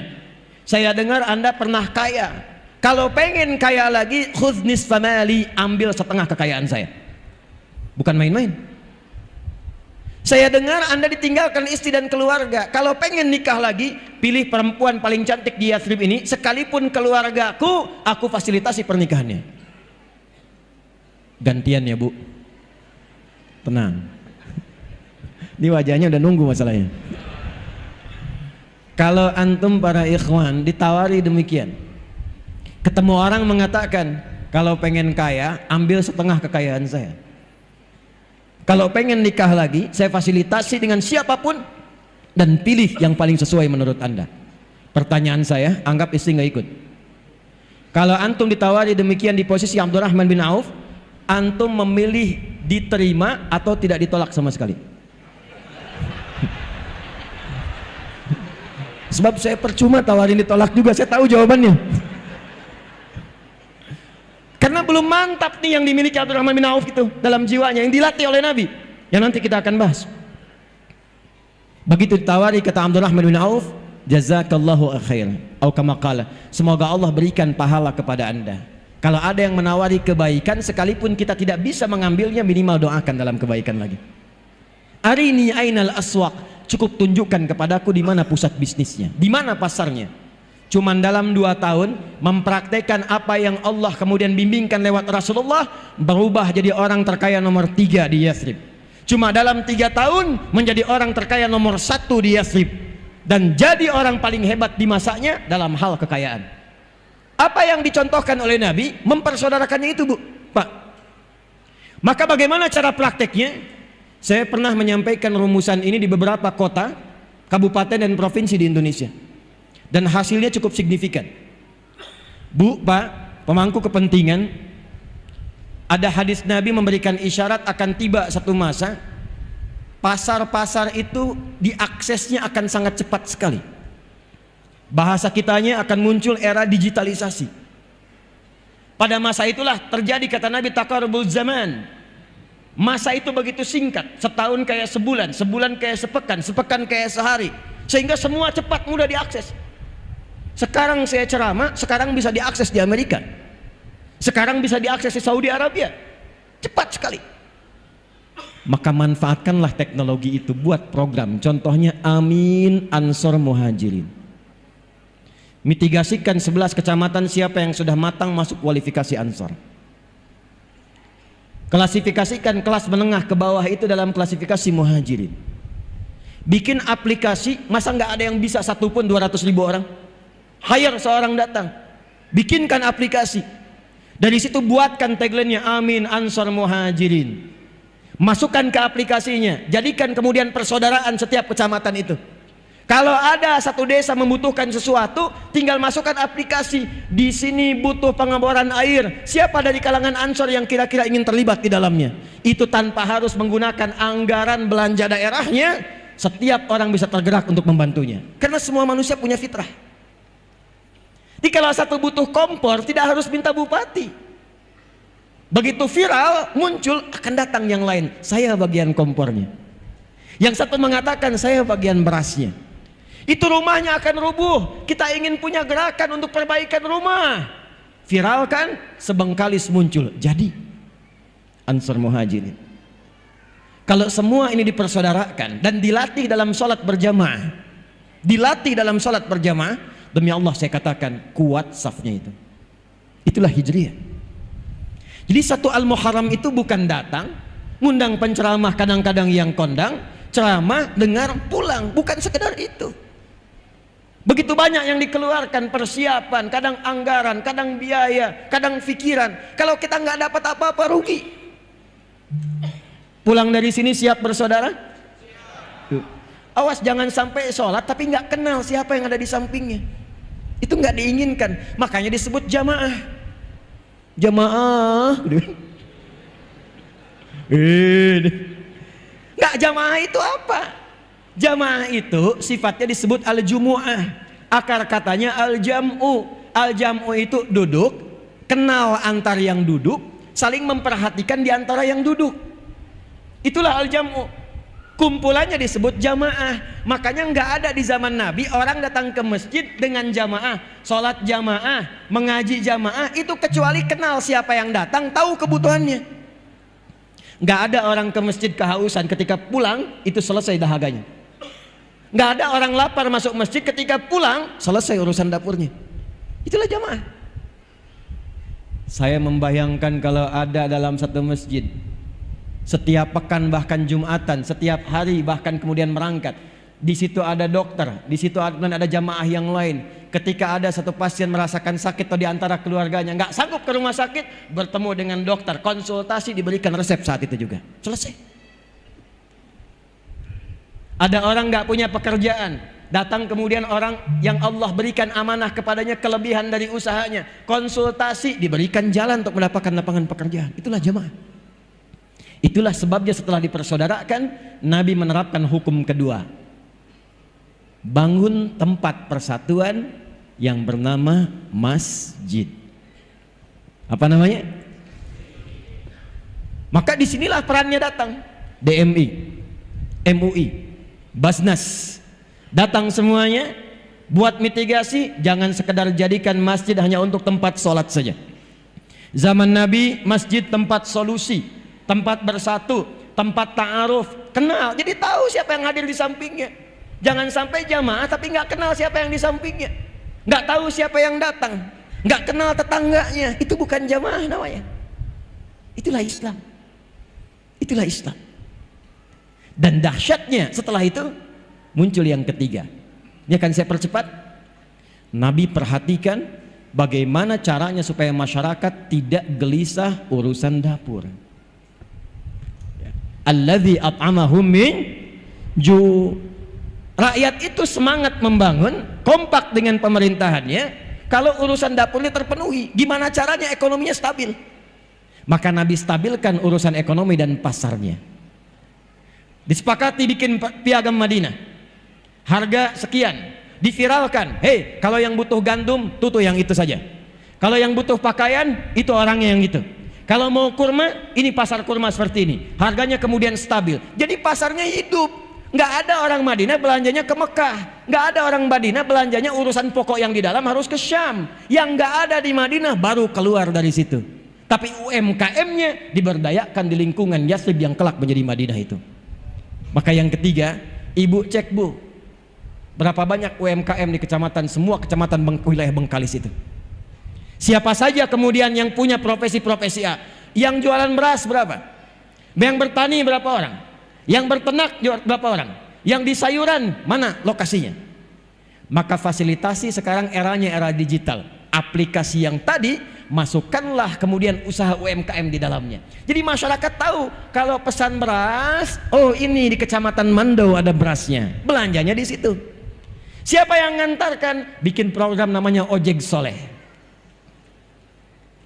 Saya dengar Anda pernah kaya. Kalau pengen kaya lagi, khudh nisfa mali, ambil setengah kekayaan saya. Bukan main-main. Saya dengar Anda ditinggalkan istri dan keluarga. Kalau pengen nikah lagi, pilih perempuan paling cantik di Yathrib ini, sekalipun keluargaku, aku fasilitasi pernikahannya. Gantian ya Bu. Tenang. Ini wajahnya udah nunggu masalahnya. Kalau antum para ikhwan ditawari demikian, ketemu orang mengatakan, kalau pengen kaya, ambil setengah kekayaan saya. Kalau pengen nikah lagi, saya fasilitasi dengan siapapun, dan pilih yang paling sesuai menurut Anda. Pertanyaan saya, anggap istri nggak ikut. Kalau antum ditawari demikian di posisi Abdurrahman bin Auf, antum memilih diterima atau tidak ditolak sama sekali? Sebab saya percuma tawarin ditolak juga, saya tahu jawabannya. Karena belum mantap nih yang dimiliki Abdurrahman bin Auf itu dalam jiwanya, yang dilatih oleh Nabi, yang nanti kita akan bahas. Begitu ditawari, kata Abdurrahman bin Auf, jazakallahu khair, atau kama qala, semoga Allah berikan pahala kepada Anda. Kalau ada yang menawari kebaikan, sekalipun kita tidak bisa mengambilnya, minimal doakan dalam kebaikan lagi. Arini ainal aswaq, cukup tunjukkan kepadaku di mana pusat bisnisnya, di mana pasarnya. Cuman dalam 2 tahun mempraktekkan apa yang Allah kemudian bimbingkan lewat Rasulullah, berubah jadi orang terkaya nomor 3 di Yathrib. Cuma dalam 3 tahun menjadi orang terkaya nomor 1 di Yathrib, dan jadi orang paling hebat di masanya dalam hal kekayaan. Apa yang dicontohkan oleh Nabi, mempersaudarakannya itu Bu, Pak. Maka bagaimana cara prakteknya? Saya pernah menyampaikan rumusan ini di beberapa kota, kabupaten dan provinsi di Indonesia, dan hasilnya cukup signifikan. Bu, Pak, pemangku kepentingan, ada hadis Nabi memberikan isyarat akan tiba satu masa, pasar-pasar itu diaksesnya akan sangat cepat sekali. Bahasa kitanya akan muncul era digitalisasi. Pada masa itulah terjadi, kata Nabi, taqarrubul zaman. Masa itu begitu singkat, setahun kayak sebulan, sebulan kayak sepekan, sepekan kayak sehari, sehingga semua cepat mudah diakses. Sekarang saya ceramah, sekarang bisa diakses di Amerika, sekarang bisa diakses di Saudi Arabia, cepat sekali. Maka manfaatkanlah teknologi itu buat program, contohnya Amin Ansor Muhajirin. Mitigasikan 11 kecamatan siapa yang sudah matang masuk kualifikasi Ansor. Klasifikasikan kelas menengah ke bawah itu dalam klasifikasi Muhajirin. Bikin aplikasi, masa nggak ada yang bisa satupun 200.000 orang? Hire seorang datang, bikinkan aplikasi. Dari situ buatkan tagline-nya Amin Ansor Muhajirin. Masukkan ke aplikasinya, jadikan kemudian persaudaraan setiap kecamatan itu. Kalau ada satu desa membutuhkan sesuatu, tinggal masukkan aplikasi. Di sini butuh pengeboran air. Siapa dari kalangan Ansor yang kira-kira ingin terlibat di dalamnya? Itu tanpa harus menggunakan anggaran belanja daerahnya. Setiap orang bisa tergerak untuk membantunya. Karena semua manusia punya fitrah. Jadi kalau satu butuh kompor, tidak harus minta bupati. Begitu viral, muncul, akan datang yang lain. Saya bagian kompornya. Yang satu mengatakan, saya bagian berasnya. Itu rumahnya akan rubuh, kita ingin punya gerakan untuk perbaikan rumah. Viralkan, sebengkalis muncul, jadi Ansor Muhajirin. Kalau semua ini dipersaudarakan dan dilatih dalam sholat berjamaah, dilatih dalam sholat berjamaah, demi Allah saya katakan kuat safnya itu. Itulah hijriyah. Jadi satu Al-Muharram itu bukan datang, ngundang penceramah kadang-kadang yang kondang, ceramah, dengar, pulang, bukan sekedar itu. Begitu banyak yang dikeluarkan, persiapan, kadang anggaran, kadang biaya, kadang pikiran. Kalau kita nggak dapat apa-apa, rugi. Pulang dari sini siap bersaudara? Siap. Awas jangan sampai sholat tapi nggak kenal siapa yang ada di sampingnya. Itu nggak diinginkan. Makanya disebut jamaah. Jamaah. Nggak, jamaah itu apa? Jamaah itu sifatnya disebut al-jumu'ah. Akar katanya al-jam'u. Al-jam'u itu duduk, kenal antar yang duduk, saling memperhatikan di antara yang duduk. Itulah al-jam'u. Kumpulannya disebut jamaah. Makanya nggak ada di zaman Nabi orang datang ke masjid dengan jamaah, sholat jamaah, mengaji jamaah itu kecuali kenal siapa yang datang, tahu kebutuhannya. Nggak ada orang ke masjid kehausan, ketika pulang itu selesai dahaganya. Nggak ada orang lapar masuk masjid, ketika pulang selesai urusan dapurnya. Itulah jamaah. Saya membayangkan kalau ada dalam satu masjid setiap pekan bahkan Jumatan, setiap hari bahkan kemudian merangkat. Di situ ada dokter, di situ ada jamaah yang lain. Ketika ada satu pasien merasakan sakit atau di antara keluarganya nggak sanggup ke rumah sakit, bertemu dengan dokter, konsultasi, diberikan resep saat itu juga. Selesai. Ada orang nggak punya pekerjaan, datang kemudian orang yang Allah berikan amanah kepadanya kelebihan dari usahanya, konsultasi, diberikan jalan untuk mendapatkan lapangan pekerjaan. Itulah jamaah. Itulah sebabnya setelah dipersaudarakan, Nabi menerapkan hukum kedua. Bangun tempat persatuan yang bernama masjid. Apa namanya? Maka disinilah perannya datang. DMI, MUI, Basnas. Datang semuanya, buat mitigasi, jangan sekedar jadikan masjid hanya untuk tempat sholat saja. Zaman Nabi, masjid tempat solusi, tempat bersatu, tempat ta'aruf, kenal, jadi tahu siapa yang hadir di sampingnya. Jangan sampai jamaah tapi nggak kenal siapa yang di sampingnya, nggak tahu siapa yang datang, nggak kenal tetangganya. Itu bukan jamaah namanya. Itulah Islam. Itulah Islam. Dan dahsyatnya setelah itu muncul yang ketiga. Ini akan saya percepat. Nabi perhatikan bagaimana caranya supaya masyarakat tidak gelisah urusan dapur. Alladzi at'amahum min ju'. Rakyat itu semangat membangun, kompak dengan pemerintahannya. Kalau urusan dapurnya terpenuhi, gimana caranya ekonominya stabil? Maka Nabi stabilkan urusan ekonomi dan pasarnya. Disepakati bikin piagam Madinah, harga sekian, diviralkan. Hei, kalau yang butuh gandum, tutu yang itu saja. Kalau yang butuh pakaian, itu orangnya yang itu. Kalau mau kurma, ini pasar kurma seperti ini. Harganya kemudian stabil. Jadi pasarnya hidup. Nggak ada orang Madinah belanjanya ke Mekah. Nggak ada orang Madinah belanjanya urusan pokok yang di dalam harus ke Syam. Yang nggak ada di Madinah baru keluar dari situ. Tapi UMKM-nya diberdayakan di lingkungan Yathrib yang kelak menjadi Madinah itu. Maka yang ketiga, ibu cek bu, berapa banyak UMKM di kecamatan, semua kecamatan wilayah Bengkalis itu. Siapa saja kemudian yang punya profesi-profesi A, yang jualan beras berapa? Yang bertani berapa orang? Yang berternak berapa orang? Yang di sayuran mana lokasinya? Maka fasilitasi sekarang eranya era digital. Aplikasi yang tadi masukkanlah kemudian usaha UMKM di dalamnya. Jadi masyarakat tahu kalau pesan beras, oh ini di kecamatan Mando ada berasnya, belanjanya di situ. Siapa yang ngantarkan? Bikin program namanya Ojek Soleh.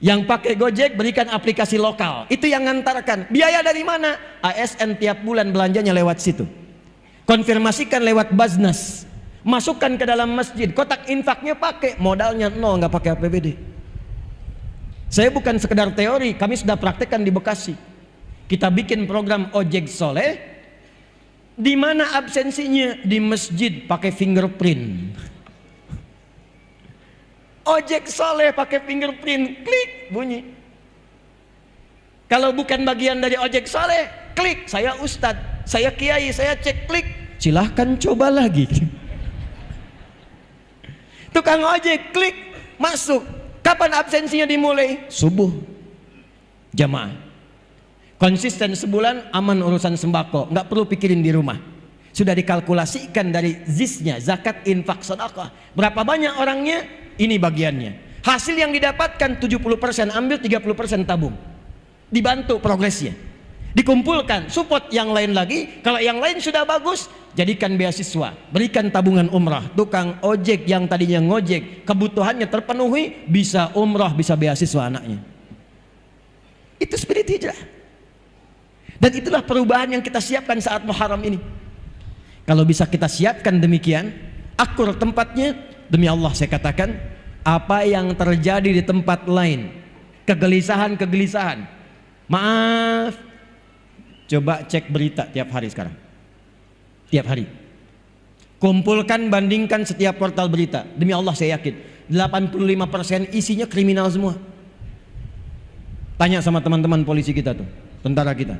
Yang pakai Gojek berikan aplikasi lokal, itu yang ngantarkan. Biaya dari mana? ASN tiap bulan belanjanya lewat situ. Konfirmasikan lewat Basnas, masukkan ke dalam masjid, kotak infaknya pakai, modalnya nol, nggak pakai APBD. Saya bukan sekedar teori, kami sudah praktekkan di Bekasi. Kita bikin program Ojek Soleh, di mana absensinya di masjid pakai fingerprint. Ojek Soleh pakai fingerprint, klik bunyi. Kalau bukan bagian dari Ojek Soleh, klik saya ustadz, saya kiai, saya cek, klik, silahkan coba lagi. Tukang ojek klik masuk. Kapan absensinya dimulai? Subuh. Jamaah. Konsisten sebulan, aman urusan sembako, nggak perlu pikirin di rumah. Sudah dikalkulasikan dari zisnya, zakat, infak, sedekah. Berapa banyak orangnya? Ini bagiannya. Hasil yang didapatkan 70% ambil, 30% tabung. Dibantu progresnya. Dikumpulkan, support yang lain lagi. Kalau yang lain sudah bagus, jadikan beasiswa, berikan tabungan umrah. Tukang ojek yang tadinya ngojek, kebutuhannya terpenuhi, bisa umrah, bisa beasiswa anaknya. Itu spirit hijrah. Dan itulah perubahan yang kita siapkan saat Muharram ini. Kalau bisa kita siapkan demikian, akur tempatnya. Demi Allah saya katakan, apa yang terjadi di tempat lain, kegelisahan-kegelisahan, Maaf, coba cek berita tiap hari sekarang. Tiap hari. Kumpulkan, bandingkan setiap portal berita. Demi Allah saya yakin 85% isinya kriminal semua. Tanya sama teman-teman polisi kita tuh, tentara kita.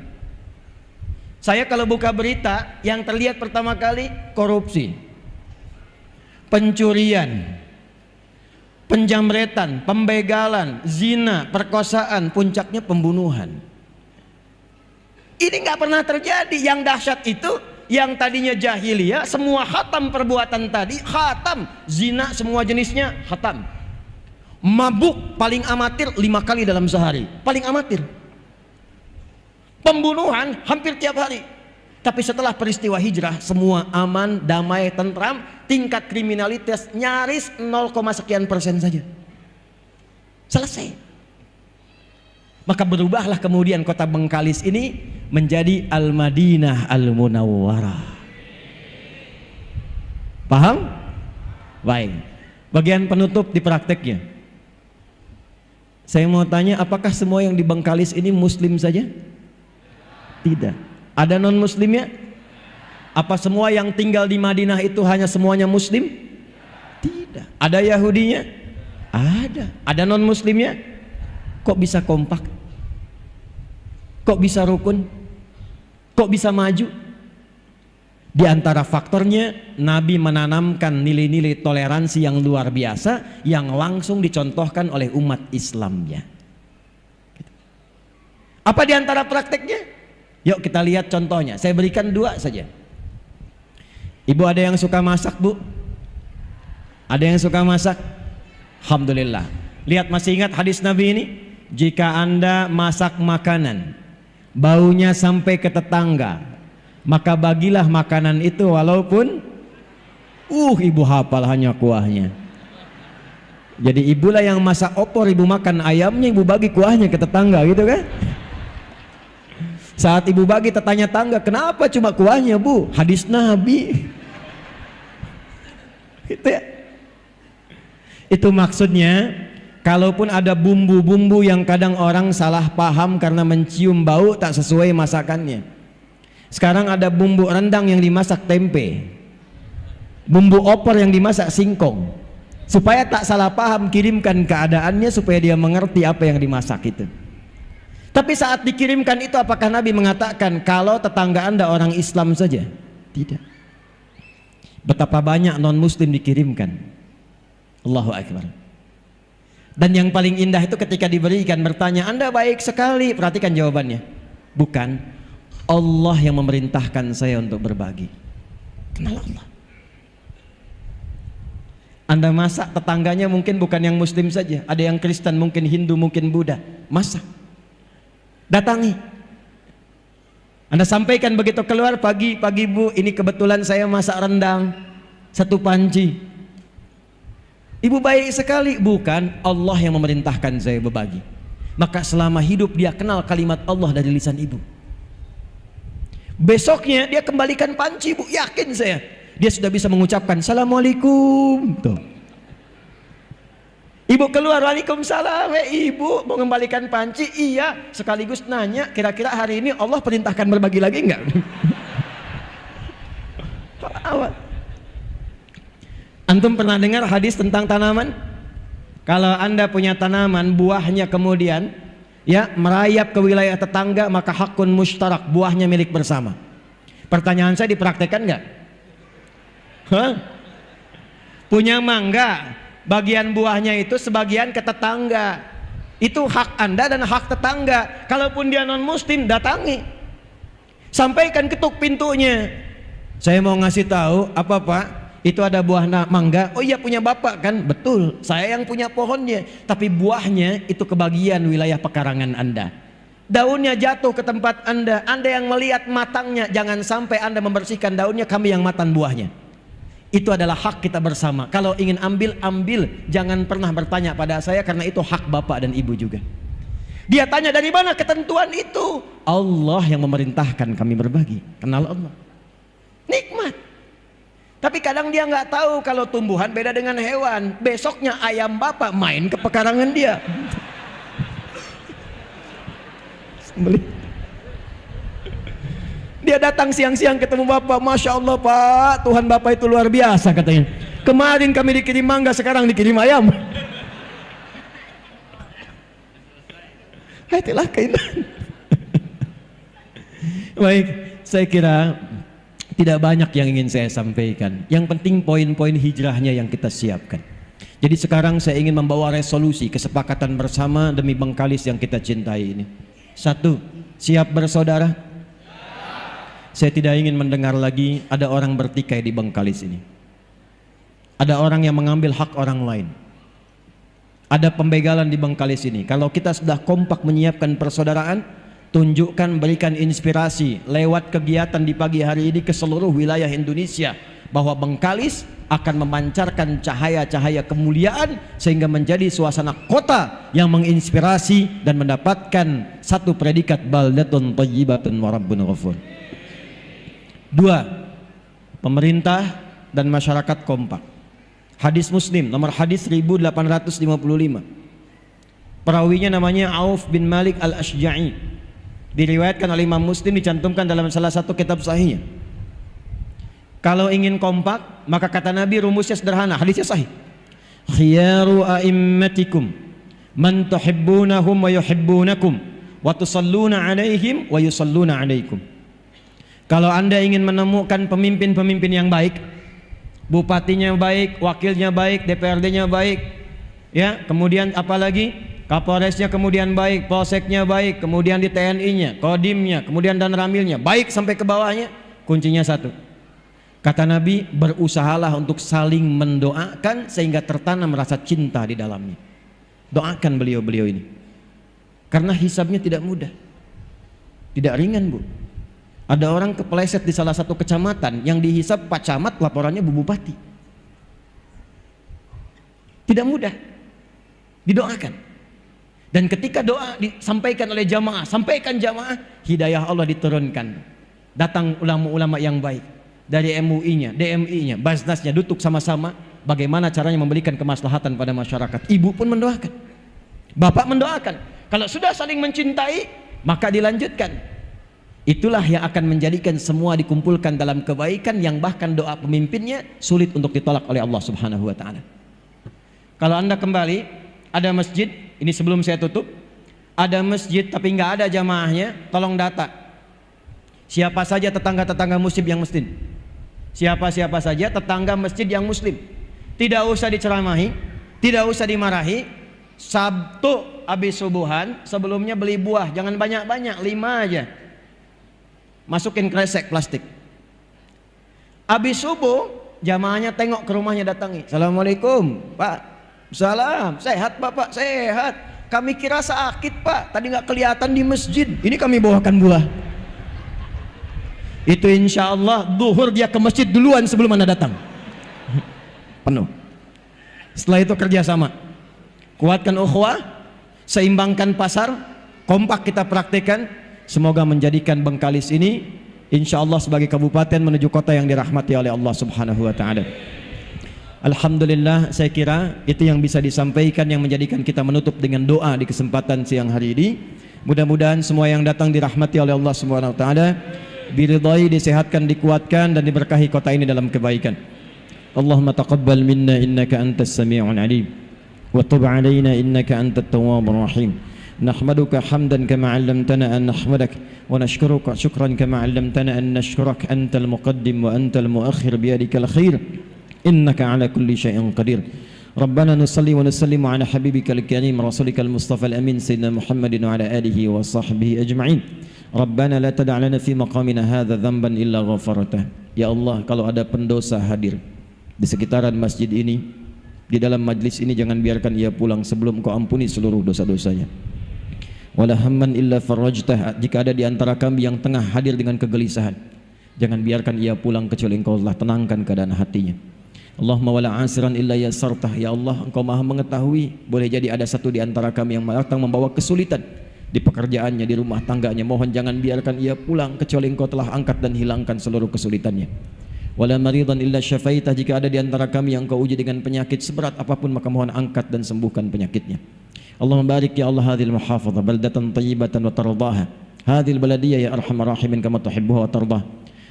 Saya kalau buka berita, yang terlihat pertama kali korupsi, pencurian, penjamretan, pembegalan, zina, perkosaan, puncaknya pembunuhan. Ini nggak pernah terjadi. Yang dahsyat itu, yang tadinya jahiliyah, semua khatam perbuatan tadi, khatam. Zina semua jenisnya, khatam. Mabuk paling amatir 5 kali dalam sehari, paling amatir. Pembunuhan hampir tiap hari. Tapi setelah peristiwa hijrah, semua aman, damai, tentram. Tingkat kriminalitas nyaris 0, sekian persen saja. Selesai. Maka berubahlah kemudian kota Bengkalis ini menjadi Al-Madinah Al-Munawwarah. Paham? Baik. Bagian penutup di prakteknya. Saya mau tanya, apakah semua yang di Bengkalis ini muslim saja? Tidak. Ada non muslimnya? Apa semua yang tinggal di Madinah itu hanya semuanya muslim? Tidak. Ada Yahudinya? Ada. Ada non muslimnya? Kok bisa kompak? Kok bisa rukun? Kok bisa maju? Di antara faktornya, Nabi menanamkan nilai-nilai toleransi yang luar biasa yang langsung dicontohkan oleh umat Islamnya. Apa di antara prakteknya? Yuk kita lihat contohnya. Saya berikan 2 saja. Ibu ada yang suka masak, Bu? Ada yang suka masak? Alhamdulillah. Lihat, masih ingat hadis Nabi ini? Jika Anda masak makanan, baunya sampai ke tetangga, maka bagilah makanan itu walaupun ibu hafal hanya kuahnya. Jadi ibulah yang masak opor, ibu makan ayamnya, ibu bagi kuahnya ke tetangga, gitu kan? Saat ibu bagi, tetangga, kenapa cuma kuahnya, Bu? Hadis Nabi. Gitu ya. Itu maksudnya, kalaupun ada bumbu-bumbu yang kadang orang salah paham karena mencium bau tak sesuai masakannya. Sekarang ada bumbu rendang yang dimasak tempe, bumbu opor yang dimasak singkong. Supaya tak salah paham, kirimkan keadaannya supaya dia mengerti apa yang dimasak itu. Tapi saat dikirimkan itu, apakah Nabi mengatakan kalau tetangga Anda orang Islam saja? Tidak. Betapa banyak non muslim dikirimkan. Allahu Akbar. Dan yang paling indah itu ketika diberikan, bertanya, Anda baik sekali. Perhatikan jawabannya. Bukan, Allah yang memerintahkan saya untuk berbagi. Kenal Allah. Anda masak, tetangganya mungkin bukan yang muslim saja, ada yang Kristen, mungkin Hindu, mungkin Buddha. Masak, datangi. Anda sampaikan begitu keluar, pagi Bu, ini kebetulan saya masak rendang 1 panci. Ibu baik sekali. Bukan, Allah yang memerintahkan saya berbagi. Maka selama hidup dia kenal kalimat Allah dari lisan ibu. Besoknya dia kembalikan panci, Bu, yakin saya dia sudah bisa mengucapkan Assalamualaikum. Tuh. Ibu keluar, Waalaikumsalam. Ibu mau mengembalikan panci? Iya. Sekaligus nanya, kira-kira hari ini Allah perintahkan berbagi lagi enggak? Antum pernah dengar hadis tentang tanaman? Kalau Anda punya tanaman, buahnya kemudian merayap ke wilayah tetangga, maka hakun mustarak, buahnya milik bersama. Pertanyaan saya, dipraktekkan enggak? Punya mangga, bagian buahnya itu sebagian ke tetangga. Itu hak Anda dan hak tetangga. Kalaupun dia non muslim, datangi, sampaikan, ketuk pintunya. Saya mau ngasih tahu, apa Pak? Itu ada buah mangga. Oh iya, punya Bapak kan? Betul, saya yang punya pohonnya. Tapi buahnya itu kebagian wilayah pekarangan Anda. Daunnya jatuh ke tempat Anda. Anda yang melihat matangnya. Jangan sampai Anda membersihkan daunnya, kami yang matan buahnya. Itu adalah hak kita bersama. Kalau ingin ambil, ambil. Jangan pernah bertanya pada saya, karena itu hak bapak dan ibu juga. Dia tanya, dari mana ketentuan itu? Allah yang memerintahkan kami berbagi. Kenal Allah. Nikmat. Tapi kadang dia nggak tahu kalau tumbuhan beda dengan hewan. Besoknya ayam bapak main ke pekarangan dia. Beli. Dia datang siang-siang ketemu bapak, Masya Allah Pak, Tuhan bapak itu luar biasa katanya. Kemarin kami dikirim mangga, sekarang dikirim ayam. Itulah keindahan. Baik, saya kira tidak banyak yang ingin saya sampaikan. Yang penting poin-poin hijrahnya yang kita siapkan. Jadi sekarang saya ingin membawa resolusi kesepakatan bersama demi Bengkalis yang kita cintai ini. 1, siap bersaudara? Saya tidak ingin mendengar lagi ada orang bertikai di Bengkalis ini. Ada orang yang mengambil hak orang lain. Ada pembegalan di Bengkalis ini. Kalau kita sudah kompak menyiapkan persaudaraan, tunjukkan, berikan inspirasi lewat kegiatan di pagi hari ini ke seluruh wilayah Indonesia, bahwa Bengkalis akan memancarkan cahaya-cahaya kemuliaan sehingga menjadi suasana kota yang menginspirasi dan mendapatkan satu predikat baldatun thayyibatun wa rabbun ghafur. 2, pemerintah dan masyarakat kompak. Hadis Muslim nomor hadis 1855. Perawinya namanya Auf bin Malik al-Ashja'i. Diriwayatkan oleh Imam Muslim, dicantumkan dalam salah satu kitab sahihnya. Kalau ingin kompak, maka kata Nabi rumusnya sederhana, hadisnya sahih. Khiyaru a'immatikum man tuhibbunahum wa yuhibbunakum wa tusalluna alaihim wa yusalluna alaikum. Kalau Anda ingin menemukan pemimpin-pemimpin yang baik, bupatinya baik, wakilnya baik, DPRD-nya baik, ya, kemudian apalagi Kapolresnya kemudian baik, Polseknya baik, kemudian di TNI-nya, Kodimnya, kemudian dan Ramilnya baik sampai ke bawahnya, kuncinya 1. Kata Nabi, berusahalah untuk saling mendoakan sehingga tertanam rasa cinta di dalamnya. Doakan beliau-beliau ini, karena hisabnya tidak mudah, tidak ringan, Bu. Ada orang kepleset di salah satu kecamatan yang dihisab Pak Camat, laporannya Bu Bupati. Tidak mudah, didoakan. Dan ketika doa disampaikan oleh jamaah, sampaikan jamaah, hidayah Allah diturunkan. Datang ulama-ulama yang baik dari MUI-nya, DMI-nya, Basnasnya, duduk sama-sama bagaimana caranya memberikan kemaslahatan pada masyarakat. Ibu pun mendoakan, bapak mendoakan. Kalau sudah saling mencintai, maka dilanjutkan. Itulah yang akan menjadikan semua dikumpulkan dalam kebaikan yang bahkan doa pemimpinnya sulit untuk ditolak oleh Allah Subhanahu wa taala. Kalau Anda kembali, ada masjid, ini sebelum saya tutup, ada masjid tapi nggak ada jamaahnya, tolong data. Siapa saja tetangga-tetangga muslim yang muslim? Siapa-siapa saja tetangga masjid yang muslim. Tidak usah diceramahi, tidak usah dimarahi. Sabtu habis subuhan, sebelumnya beli buah, jangan banyak-banyak, 5 aja. Masukin kresek plastik. Habis subuh, jamaahnya tengok ke rumahnya, datangi. Assalamualaikum, Pak. Salam. Sehat Bapak? Sehat. Kami kira sakit Pak, tadi nggak kelihatan di masjid. Ini kami bawakan buah. Itu insya Allah duhur dia ke masjid duluan sebelum Anda datang. Penuh. Setelah itu kerjasama. Kuatkan ukhuwah, seimbangkan pasar, kompak kita praktekkan. Semoga menjadikan Bengkalis ini insya Allah sebagai kabupaten menuju kota yang dirahmati oleh Allah Subhanahu wa ta'ala. Alhamdulillah, saya kira itu yang bisa disampaikan, yang menjadikan kita menutup dengan doa di kesempatan siang hari ini. Mudah-mudahan semua yang datang dirahmati oleh Allah Subhanahu wa ta'ala, diridhai, disehatkan, dikuatkan dan diberkahi kota ini dalam kebaikan. Allahumma taqabbal minna innaka antas sami'un alim wa tub alaina innaka antat tawwabur rahim. نحمدك حمدا كما علمتنا أن نحمدك ونشكرك شكرا كما علمتنا أن نشكرك أنت المقدم وأنت المؤخر بيدك الخير إنك على كل شيء قدير. ربنا نصلي ونسلم على حبيبك الكريم رسولك المصطفى الأمين سيدنا محمد وعلى آله وصحبه أجمعين. ربنا لا تدع لنا في مقامنا هذا ذنبا إلا غفرته. Ya Allah, kalau ada pendosa hadir di sekitaran masjid ini, di dalam majlis ini, jangan biarkan ia pulang sebelum Kau ampuni seluruh dosa-dosanya. Wala hamman illa farajtah. Jika ada di antara kami yang tengah hadir dengan kegelisahan, jangan biarkan ia pulang kecuali Engkau telah tenangkan keadaan hatinya. Allahumma wala asiran illa yasartah. Ya Allah, Engkau maha mengetahui, boleh jadi ada satu di antara kami yang datang membawa kesulitan di pekerjaannya, di rumah tangganya. Mohon jangan biarkan ia pulang kecuali Engkau telah angkat dan hilangkan seluruh kesulitannya. Wala maridan illa syafaitah. Jika ada di antara kami yang Engkau uji dengan penyakit seberat apapun, maka mohon angkat dan sembuhkan penyakitnya. Allahumma barik ya Allah hadhil muhafadhah baldatan tayyibatan wa tardaha hadhil baladiyah ya arhamar rahimin kama tuhibbuha wa tardah.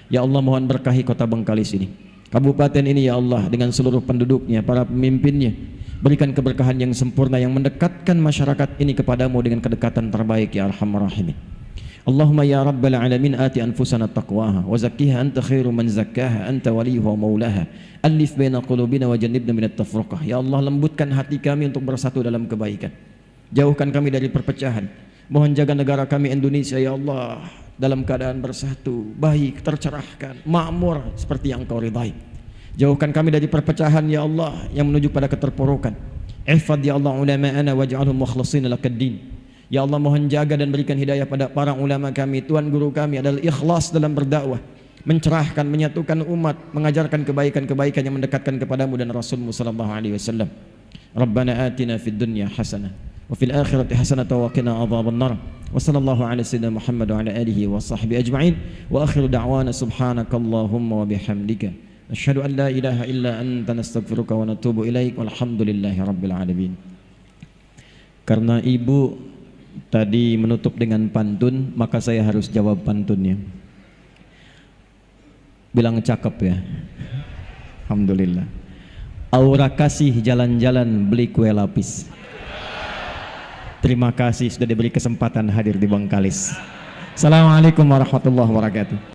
Ya Allah, mohon berkahi kota Bengkalis ini, kabupaten ini ya Allah, dengan seluruh penduduknya, para pemimpinnya. Berikan keberkahan yang sempurna yang mendekatkan masyarakat ini kepadamu dengan kedekatan terbaik ya arhamar rahimin. Allahumma ya rabbal alamin ati anfusana taqwaha wa zakkiha anta khairu man zakkaha anta waliyuha wa maulaha alif baina qulubina wa jannibna minat tafruqah. Ya Allah, lembutkan hati kami untuk bersatu dalam kebaikan, jauhkan kami dari perpecahan. Mohon jaga negara kami Indonesia ya Allah dalam keadaan bersatu, baik, tercerahkan, makmur seperti yang Kau ridai. Jauhkan kami dari perpecahan ya Allah yang menuju pada keterpurukan. Ihfad ya Allah ulama'ana waj'alhum mukhlishina lakad-din. Ya Allah, mohon jaga dan berikan hidayah pada para ulama kami, tuan guru kami adalah ikhlas dalam berdakwah, mencerahkan, menyatukan umat, mengajarkan kebaikan-kebaikan yang mendekatkan kepadamu dan Rasulmu sallallahu alaihi wasallam. Rabbana atina fid dunya hasanah wa fil akhirati hasanah wa qina adzabannar. Wa sallallahu ala sayyidina Muhammad wa ala alihi wa sahbihi ajma'in. Wa akhiru da'wana subhanakallahumma wa bihamdika asyhadu an la ilaha illa anta nastaghfiruka wa natubu ilaik. Walhamdulillahi rabbil alamin. Karena ibu tadi menutup dengan pantun, maka saya harus jawab pantunnya. Bilang cakep ya. Alhamdulillah. Aura kasih jalan-jalan beli kue lapis. Terima kasih sudah diberi kesempatan hadir di Bengkalis. Assalamualaikum warahmatullahi wabarakatuh.